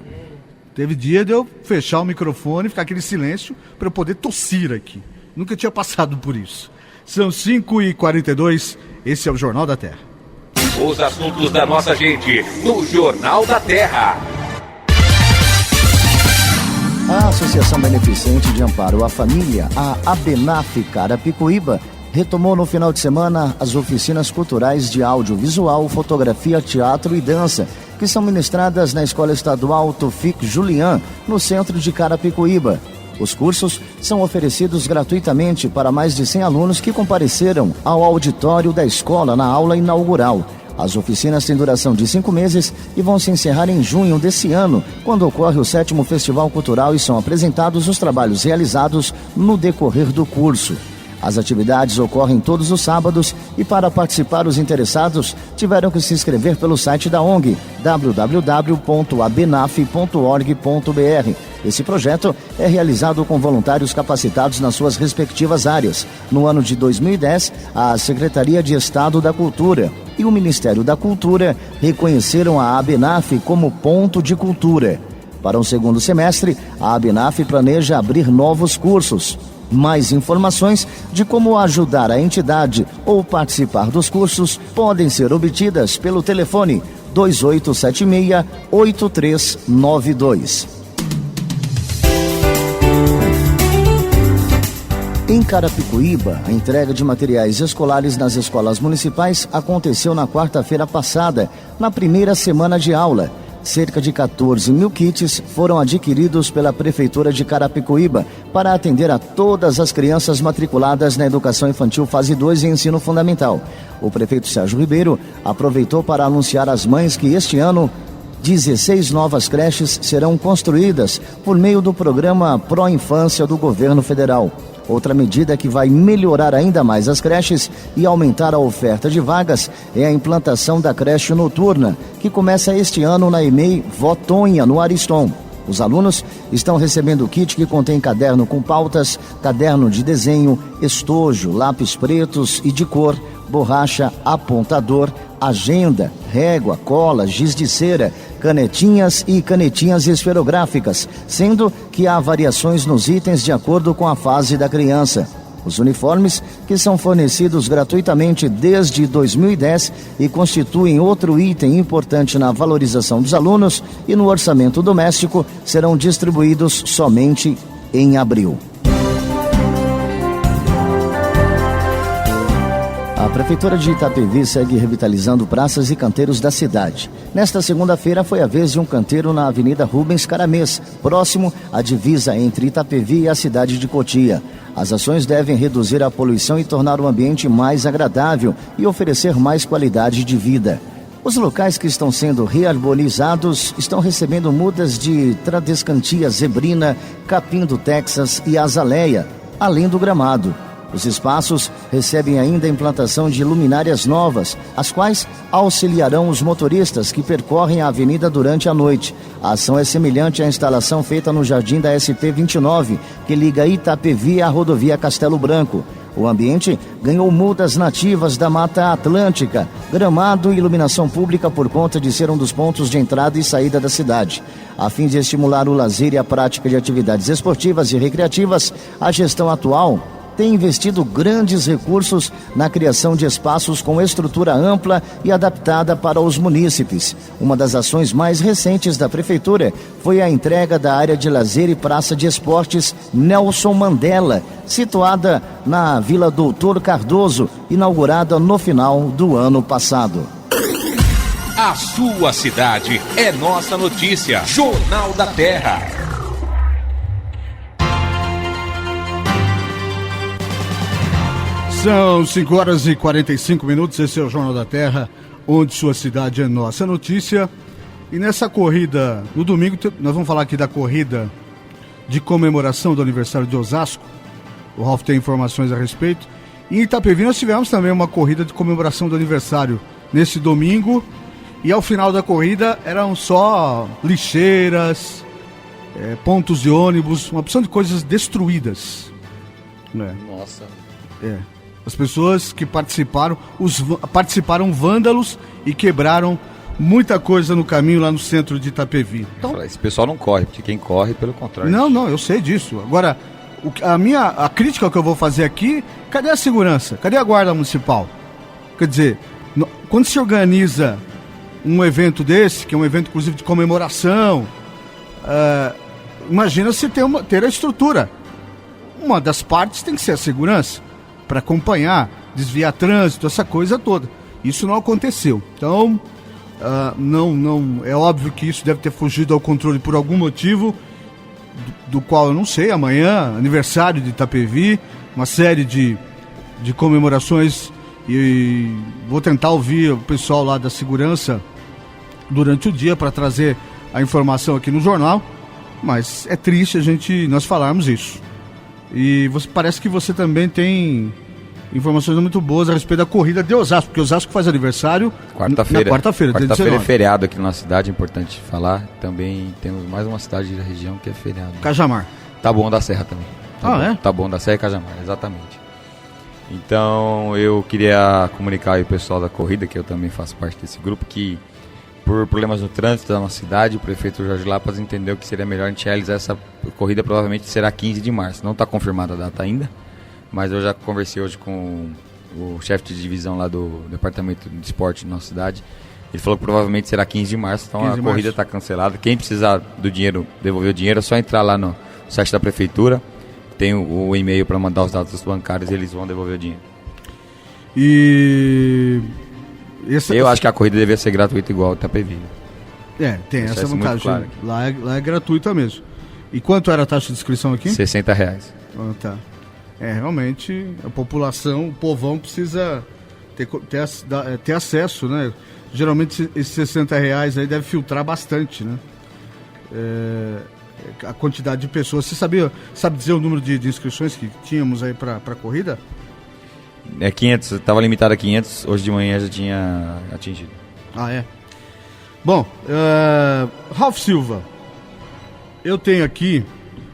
Teve dia de eu fechar o microfone e ficar aquele silêncio para eu poder tossir aqui. Nunca tinha passado por isso. São 5h42, esse é o Jornal da Terra. Os assuntos da nossa gente no Jornal da Terra. A Associação Beneficente de Amparo à Família, a ABENAF Carapicuíba, retomou no final de semana as oficinas culturais de audiovisual, fotografia, teatro e dança, que são ministradas na Escola Estadual Tufik Julian, no centro de Carapicuíba. Os cursos são oferecidos gratuitamente para mais de 100 alunos que compareceram ao auditório da escola na aula inaugural. As oficinas têm duração de 5 meses e vão se encerrar em junho desse ano, quando ocorre o 7º Festival Cultural e são apresentados os trabalhos realizados no decorrer do curso. As atividades ocorrem todos os sábados e para participar os interessados tiveram que se inscrever pelo site da ONG, www.abenaf.org.br. Esse projeto é realizado com voluntários capacitados nas suas respectivas áreas. No ano de 2010, a Secretaria de Estado da Cultura e o Ministério da Cultura reconheceram a ABENAF como ponto de cultura. Para o segundo semestre, a ABENAF planeja abrir novos cursos. Mais informações de como ajudar a entidade ou participar dos cursos podem ser obtidas pelo telefone 2876-8392. Em Carapicuíba, a entrega de materiais escolares nas escolas municipais aconteceu na quarta-feira passada, na primeira semana de aula. Cerca de 14 mil kits foram adquiridos pela Prefeitura de Carapicuíba para atender a todas as crianças matriculadas na Educação Infantil Fase 2 e Ensino Fundamental. O prefeito Sérgio Ribeiro aproveitou para anunciar às mães que este ano 16 novas creches serão construídas por meio do programa Pro Infância do Governo Federal. Outra medida que vai melhorar ainda mais as creches e aumentar a oferta de vagas é a implantação da creche noturna, que começa este ano na EMEI Votonha, no Ariston. Os alunos estão recebendo o kit que contém caderno com pautas, caderno de desenho, estojo, lápis pretos e de cor, borracha, apontador, agenda, régua, cola, giz de cera, canetinhas e canetinhas esferográficas, sendo que há variações nos itens de acordo com a fase da criança. Os uniformes, que são fornecidos gratuitamente desde 2010 e constituem outro item importante na valorização dos alunos e no orçamento doméstico, serão distribuídos somente em abril. A Prefeitura de Itapevi segue revitalizando praças e canteiros da cidade. Nesta segunda-feira foi a vez de um canteiro na Avenida Rubens Caramês, próximo à divisa entre Itapevi e a cidade de Cotia. As ações devem reduzir a poluição e tornar o ambiente mais agradável e oferecer mais qualidade de vida. Os locais que estão sendo rearborizados estão recebendo mudas de tradescantia zebrina, capim do Texas e azaleia, além do gramado. Os espaços recebem ainda a implantação de luminárias novas, as quais auxiliarão os motoristas que percorrem a avenida durante a noite. A ação é semelhante à instalação feita no jardim da SP-29, que liga Itapevi à rodovia Castelo Branco. O ambiente ganhou mudas nativas da Mata Atlântica, gramado e iluminação pública por conta de ser um dos pontos de entrada e saída da cidade. A fim de estimular o lazer e a prática de atividades esportivas e recreativas, a gestão atual tem investido grandes recursos na criação de espaços com estrutura ampla e adaptada para os munícipes. Uma das ações mais recentes da Prefeitura foi a entrega da área de lazer e praça de esportes Nelson Mandela, situada na Vila Doutor Cardoso, inaugurada no final do ano passado. A sua cidade é nossa notícia. Jornal da Terra. São 5 horas e 45 minutos, esse é o Jornal da Terra, onde sua cidade é nossa notícia. E nessa corrida, no domingo, nós vamos falar aqui da corrida de comemoração do aniversário de Osasco. O Ralf tem informações a respeito. E em Itapevi nós tivemos também uma corrida de comemoração do aniversário nesse domingo. E ao final da corrida eram só lixeiras, pontos de ônibus, uma opção de coisas destruídas. Né? Nossa. As pessoas que participaram vândalos e quebraram muita coisa no caminho lá no centro de Itapevi. Então, esse pessoal não corre, porque quem corre, pelo contrário. Não, eu sei disso. Agora, a crítica que eu vou fazer aqui, cadê a segurança? Cadê a guarda municipal? Quer dizer, quando se organiza um evento desse, que é um evento inclusive de comemoração, imagina se ter a estrutura. Uma das partes tem que ser a segurança, para acompanhar, desviar trânsito, essa coisa toda. Isso não aconteceu. Então, não é óbvio que isso deve ter fugido ao controle por algum motivo, do qual eu não sei. Amanhã, aniversário de Itapevi, uma série de comemorações, e vou tentar ouvir o pessoal lá da segurança durante o dia para trazer a informação aqui no jornal, mas é triste nós falarmos isso. E parece que você também tem informações muito boas a respeito da corrida de Osasco, porque Osasco faz aniversário quarta-feira. Na quarta-feira. Quarta-feira é feriado aqui na nossa cidade, é importante falar. Também temos mais uma cidade da região que é feriado. Cajamar. Taboão da Serra também. Taboão da Serra e Cajamar, exatamente. Então eu queria comunicar aí o pessoal da corrida, que eu também faço parte desse grupo, que por problemas no trânsito da nossa cidade, o prefeito Jorge Lapas entendeu que seria melhor a gente realizar essa corrida, provavelmente será 15 de março. Não está confirmada a data ainda, mas eu já conversei hoje com o chefe de divisão lá do departamento de esporte da nossa cidade. Ele falou que provavelmente será 15 de março, então a corrida está cancelada. Quem precisar do dinheiro, devolver o dinheiro, é só entrar lá no site da prefeitura, tem o e-mail para mandar os dados bancários e eles vão devolver o dinheiro. Eu acho que a corrida deveria ser gratuita igual o Itapevi. Tem essa vantagem. Claro. Lá é gratuita mesmo. E quanto era a taxa de inscrição aqui? R$60. Tá. Realmente, a população, o povão precisa ter acesso, né? Geralmente esses R$60 aí deve filtrar bastante, né? A quantidade de pessoas. Você sabe dizer o número de inscrições que tínhamos aí para a corrida? 500, estava limitado a 500, hoje de manhã já tinha atingido. Bom, Ralf Silva, eu tenho aqui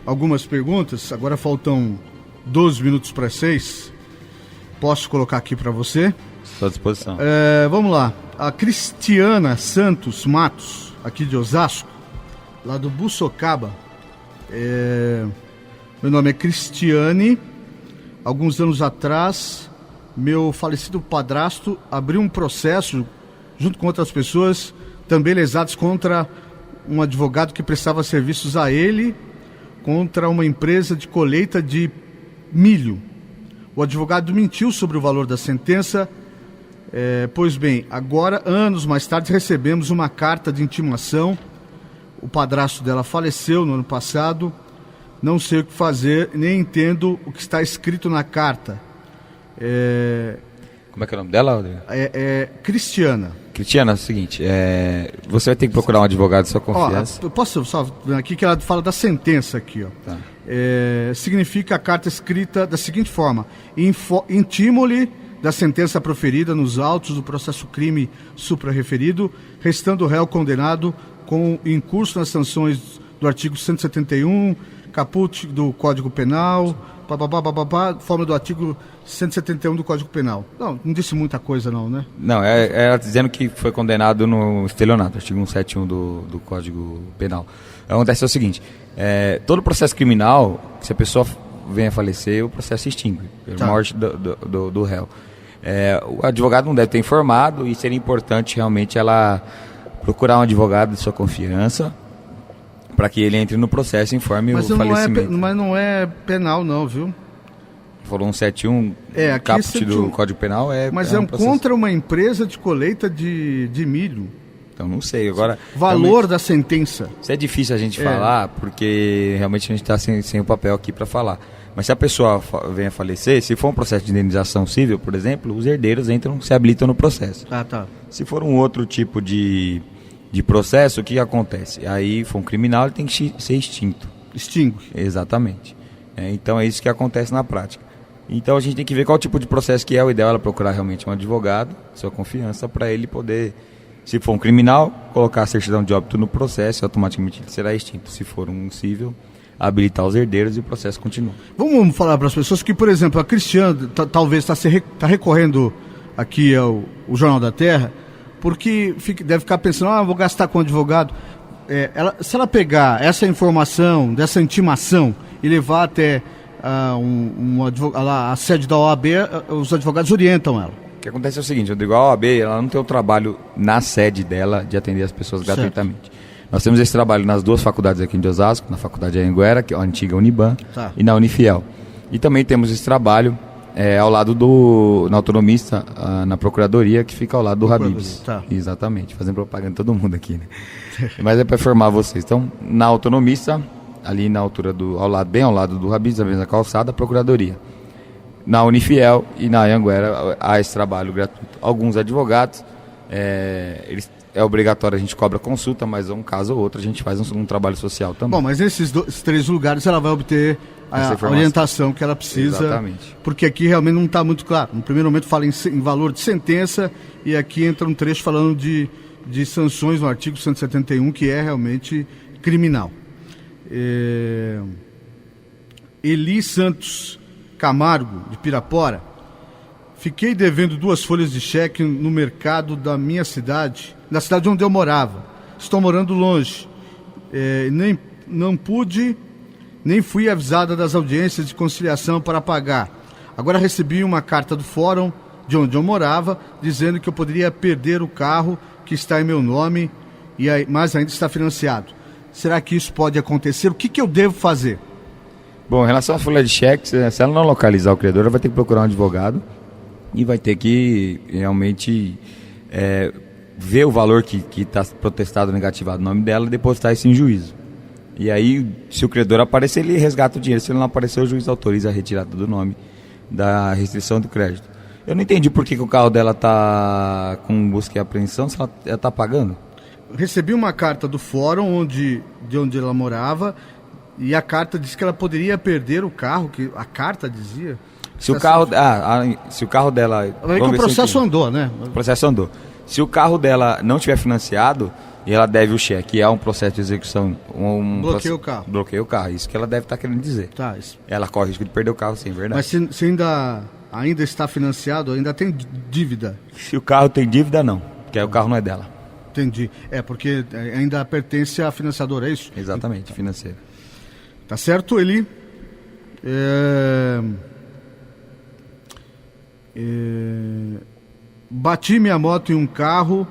algumas perguntas, agora faltam 12 minutos para 6, posso colocar aqui para você? Estou à disposição. Vamos lá, a Cristiana Santos Matos, aqui de Osasco, lá do Buçocaba, meu nome é Cristiane. Alguns anos atrás, meu falecido padrasto abriu um processo, junto com outras pessoas, também lesadas, contra um advogado que prestava serviços a ele, contra uma empresa de colheita de milho. O advogado mentiu sobre o valor da sentença. Pois bem, agora, anos mais tarde, recebemos uma carta de intimação. O padrasto dela faleceu no ano passado. Não sei o que fazer, nem entendo o que está escrito na carta. Como é que é o nome dela, Rodrigo? Cristiana. Cristiano, é o seguinte, você vai ter que procurar um advogado de sua confiança. Eu posso só aqui que ela fala da sentença aqui, ó. Tá. Significa a carta escrita da seguinte forma: intimo-lhe da sentença proferida nos autos do processo crime suprarreferido, restando o réu condenado com incurso nas sanções do artigo 171, caput do Código Penal, forma do artigo 171 do Código Penal. Não disse muita coisa não, né? Não, ela dizendo que foi condenado no estelionato, artigo 171 do Código Penal. Acontece o seguinte, todo processo criminal, se a pessoa vem a falecer, o processo se extingue, pela morte do réu. O advogado não deve ter informado e seria importante realmente ela procurar um advogado de sua confiança para que ele entre no processo e informe o falecimento. Mas não é penal não, viu? Falou 171, caput do Código Penal Mas é contra uma empresa de colheita de milho. Então não sei, agora... Valor da sentença. Isso é difícil a gente falar, porque realmente a gente está sem o papel aqui para falar. Mas se a pessoa vem a falecer, se for um processo de indenização civil, por exemplo, os herdeiros se habilitam no processo. Tá. Se for um outro tipo de processo, o que acontece? Aí, for um criminal, ele tem que ser extinto. Extingue. Exatamente. Então é isso que acontece na prática. Então a gente tem que ver qual tipo de processo que é. O ideal é ela procurar realmente um advogado, sua confiança, para ele poder, se for um criminal, colocar a certidão de óbito no processo e automaticamente ele será extinto. Se for um civil, habilitar os herdeiros e o processo continua. Vamos falar para as pessoas que, por exemplo, a Cristiane talvez está recorrendo aqui ao Jornal da Terra, porque deve ficar pensando, vou gastar com advogado. Se ela pegar essa informação, dessa intimação e levar até a sede da OAB, os advogados orientam ela. O que acontece é o seguinte, Rodrigo, a OAB ela não tem o trabalho na sede dela de atender as pessoas gratuitamente. Nós temos esse trabalho nas duas faculdades aqui de Osasco, na Faculdade Anhanguera, que é a antiga Uniban, e na Unifiel. E também temos esse trabalho ao lado na Autonomista, na Procuradoria, que fica ao lado do Habib's. Exatamente, fazendo propaganda todo mundo aqui, né? Mas é para informar vocês. Então, na Autonomista, ali na altura bem ao lado do Habib's, na mesma calçada, a Procuradoria. Na Unifiel e na Anhanguera há esse trabalho gratuito. Alguns advogados, é obrigatório, a gente cobra consulta, mas um caso ou outro a gente faz um trabalho social também. Bom, mas nesses 3 lugares ela vai obter a orientação que ela precisa. Exatamente. Porque aqui realmente não está muito claro. No primeiro momento fala em valor de sentença e aqui entra um trecho falando de sanções no artigo 171, que é realmente criminal. Eli Santos Camargo, de Pirapora: fiquei devendo 2 folhas de cheque no mercado da minha cidade, na cidade onde eu morava. Estou morando longe. Nem fui avisada das audiências de conciliação para pagar. Agora recebi uma carta do fórum de onde eu morava, dizendo que eu poderia perder o carro que está em meu nome, mas ainda está financiado. Será que isso pode acontecer? O que eu devo fazer? Bom, em relação à folha de cheques, se ela não localizar o credor, ela vai ter que procurar um advogado e vai ter que realmente ver o valor que está protestado, negativado no nome dela e depositar isso em juízo. E aí, se o credor aparecer, ele resgata o dinheiro. Se ele não aparecer, o juiz autoriza a retirada do nome da restrição do crédito. Eu não entendi por que o carro dela está com busca e apreensão, se ela está pagando. Recebi uma carta do fórum de onde ela morava, e a carta disse que ela poderia perder o carro, que a carta dizia. Se o carro dela... O processo andou, né? O processo andou. Se o carro dela não tiver financiado e ela deve o cheque, é um processo de execução... Bloqueia o carro. Bloqueia o carro, isso que ela deve estar querendo dizer. Isso. Ela corre o risco de perder o carro, sim, verdade. Mas se ainda está financiado, ainda tem dívida? Se o carro tem dívida, não, porque aí o carro não é dela. Entendi. Porque ainda pertence à financiadora, é isso? Exatamente, financeira. Tá certo, Eli? Bati minha moto em um carro,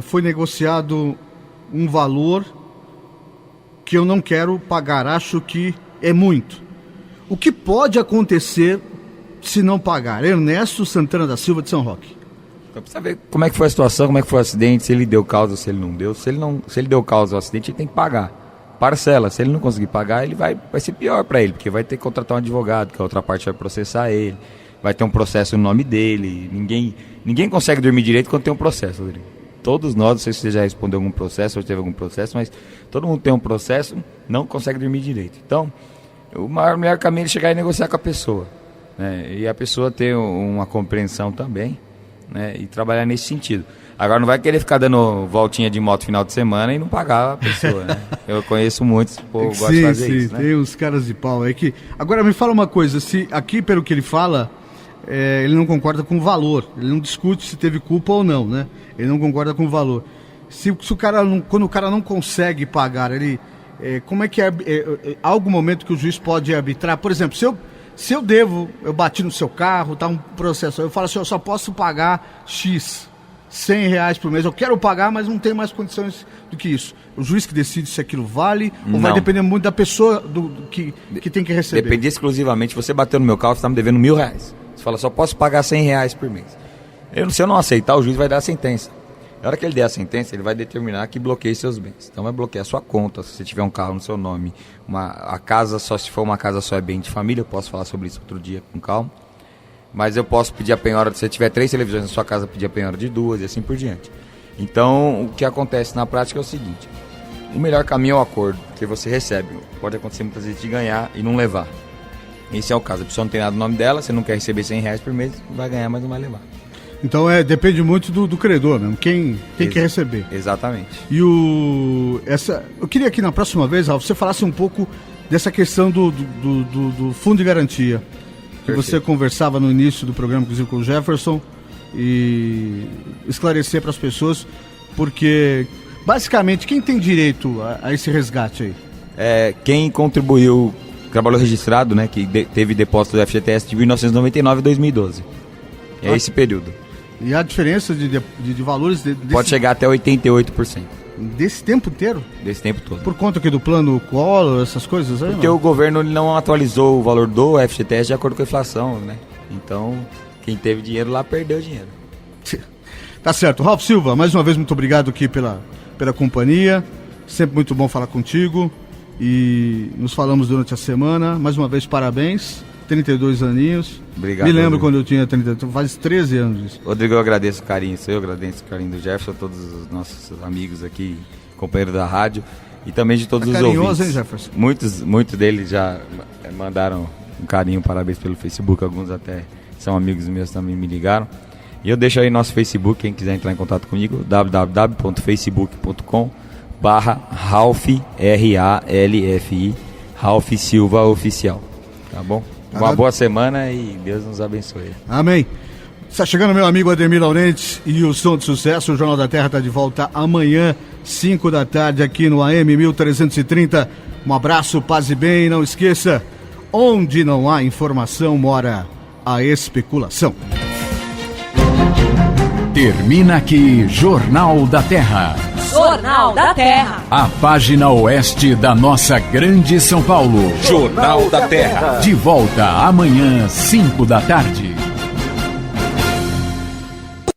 foi negociado um valor que eu não quero pagar, acho que é muito. O que pode acontecer se não pagar? Ernesto Santana da Silva, de São Roque. Então, precisa ver como é que foi a situação, como é que foi o acidente, se ele deu causa ou se ele não deu. Se ele deu causa ao acidente, ele tem que pagar. Parcela, se ele não conseguir pagar, ele vai ser pior para ele, porque vai ter que contratar um advogado, que a outra parte vai processar ele. vai ter um processo no nome dele. Ninguém consegue dormir direito quando tem um processo, Rodrigo. Todos nós, não sei se você já respondeu algum processo ou teve algum processo, mas todo mundo tem um processo, não consegue dormir direito. Então, o melhor caminho é chegar e negociar com a pessoa, né? E a pessoa ter uma compreensão também, né? E trabalhar nesse sentido. Agora não vai querer ficar dando voltinha de moto final de semana e não pagar a pessoa, né? Eu conheço muitos, gosto de fazer isso, né? Tem uns caras de pau aí que... Agora me fala uma coisa, se aqui pelo que ele fala, ele não concorda com o valor, ele não discute se teve culpa ou não, né? Ele não concorda com o valor. Se o cara não, quando o cara não consegue pagar, ele... como é que há algum momento que o juiz pode arbitrar? Por exemplo, se eu devo, eu bati no seu carro, tá um processo, eu falo assim, eu só posso pagar X, R$100 por mês, eu quero pagar, mas não tenho mais condições do que isso. O juiz que decide se aquilo vale, ou vai depender muito da pessoa que tem que receber? Depende exclusivamente, você bateu no meu carro, você está me devendo R$1.000. Você fala, só posso pagar R$100 por mês. Se eu não aceitar, o juiz vai dar a sentença. Na hora que ele der a sentença, ele vai determinar que bloqueie seus bens. Então vai bloquear a sua conta, se você tiver um carro no seu nome. A casa, só se for uma casa só é bem de família, eu posso falar sobre isso outro dia com calma. Mas eu posso pedir a penhora, se você tiver 3 televisões na sua casa, pedir a penhora de 2 e assim por diante. Então, o que acontece na prática é o seguinte: o melhor caminho é o acordo, que você recebe. Pode acontecer muitas vezes de ganhar e não levar. Esse é o caso, a pessoa não tem nada no nome dela, você não quer receber R$100 por mês, vai ganhar, mas não vai levar. Então depende muito do credor mesmo, quem quer receber. Exatamente. E eu queria que na próxima vez, Ralf, você falasse um pouco dessa questão do fundo de garantia. Que Perfeito. Você conversava no início do programa, inclusive com o Jefferson, e esclarecer para as pessoas, porque basicamente quem tem direito a esse resgate aí? Quem contribuiu, trabalhou registrado, né, que teve depósito do FGTS de 1999 a 2012. É esse período. E a diferença de valores... Pode chegar até 88%. Desse tempo inteiro? Desse tempo todo. Por conta aqui do plano Collor, essas coisas aí? Porque o governo ele não atualizou o valor do FGTS de acordo com a inflação, né? Então, quem teve dinheiro lá perdeu dinheiro. Tá certo. Ralf Silva, mais uma vez muito obrigado aqui pela companhia. Sempre muito bom falar contigo. E nos falamos durante a semana. Mais uma vez, parabéns. 32 aninhos. Obrigado. Me lembro Rodrigo. quando eu tinha 32, faz 13 anos isso. Rodrigo, eu agradeço o carinho seu, eu agradeço o carinho do Jefferson, todos os nossos amigos aqui, companheiros da rádio, e também de todos os ouvintes. Hein, Jefferson? Muitos deles já mandaram um carinho, parabéns pelo Facebook, alguns até são amigos meus também me ligaram. E eu deixo aí nosso Facebook, quem quiser entrar em contato comigo, www.facebook.com/Ralf, R-A-L-F-I, Ralf Silva Oficial. Tá bom? Uma boa semana e Deus nos abençoe. Amém. Está chegando meu amigo Ademir Laurenti e o Som de Sucesso. O Jornal da Terra está de volta amanhã, 5 da tarde, aqui no AM 1330. Um abraço, paz e bem. Não esqueça, onde não há informação, mora a especulação. Termina aqui Jornal da Terra. Jornal da Terra. A página oeste da nossa grande São Paulo. Jornal da Terra. De volta amanhã, 5 da tarde.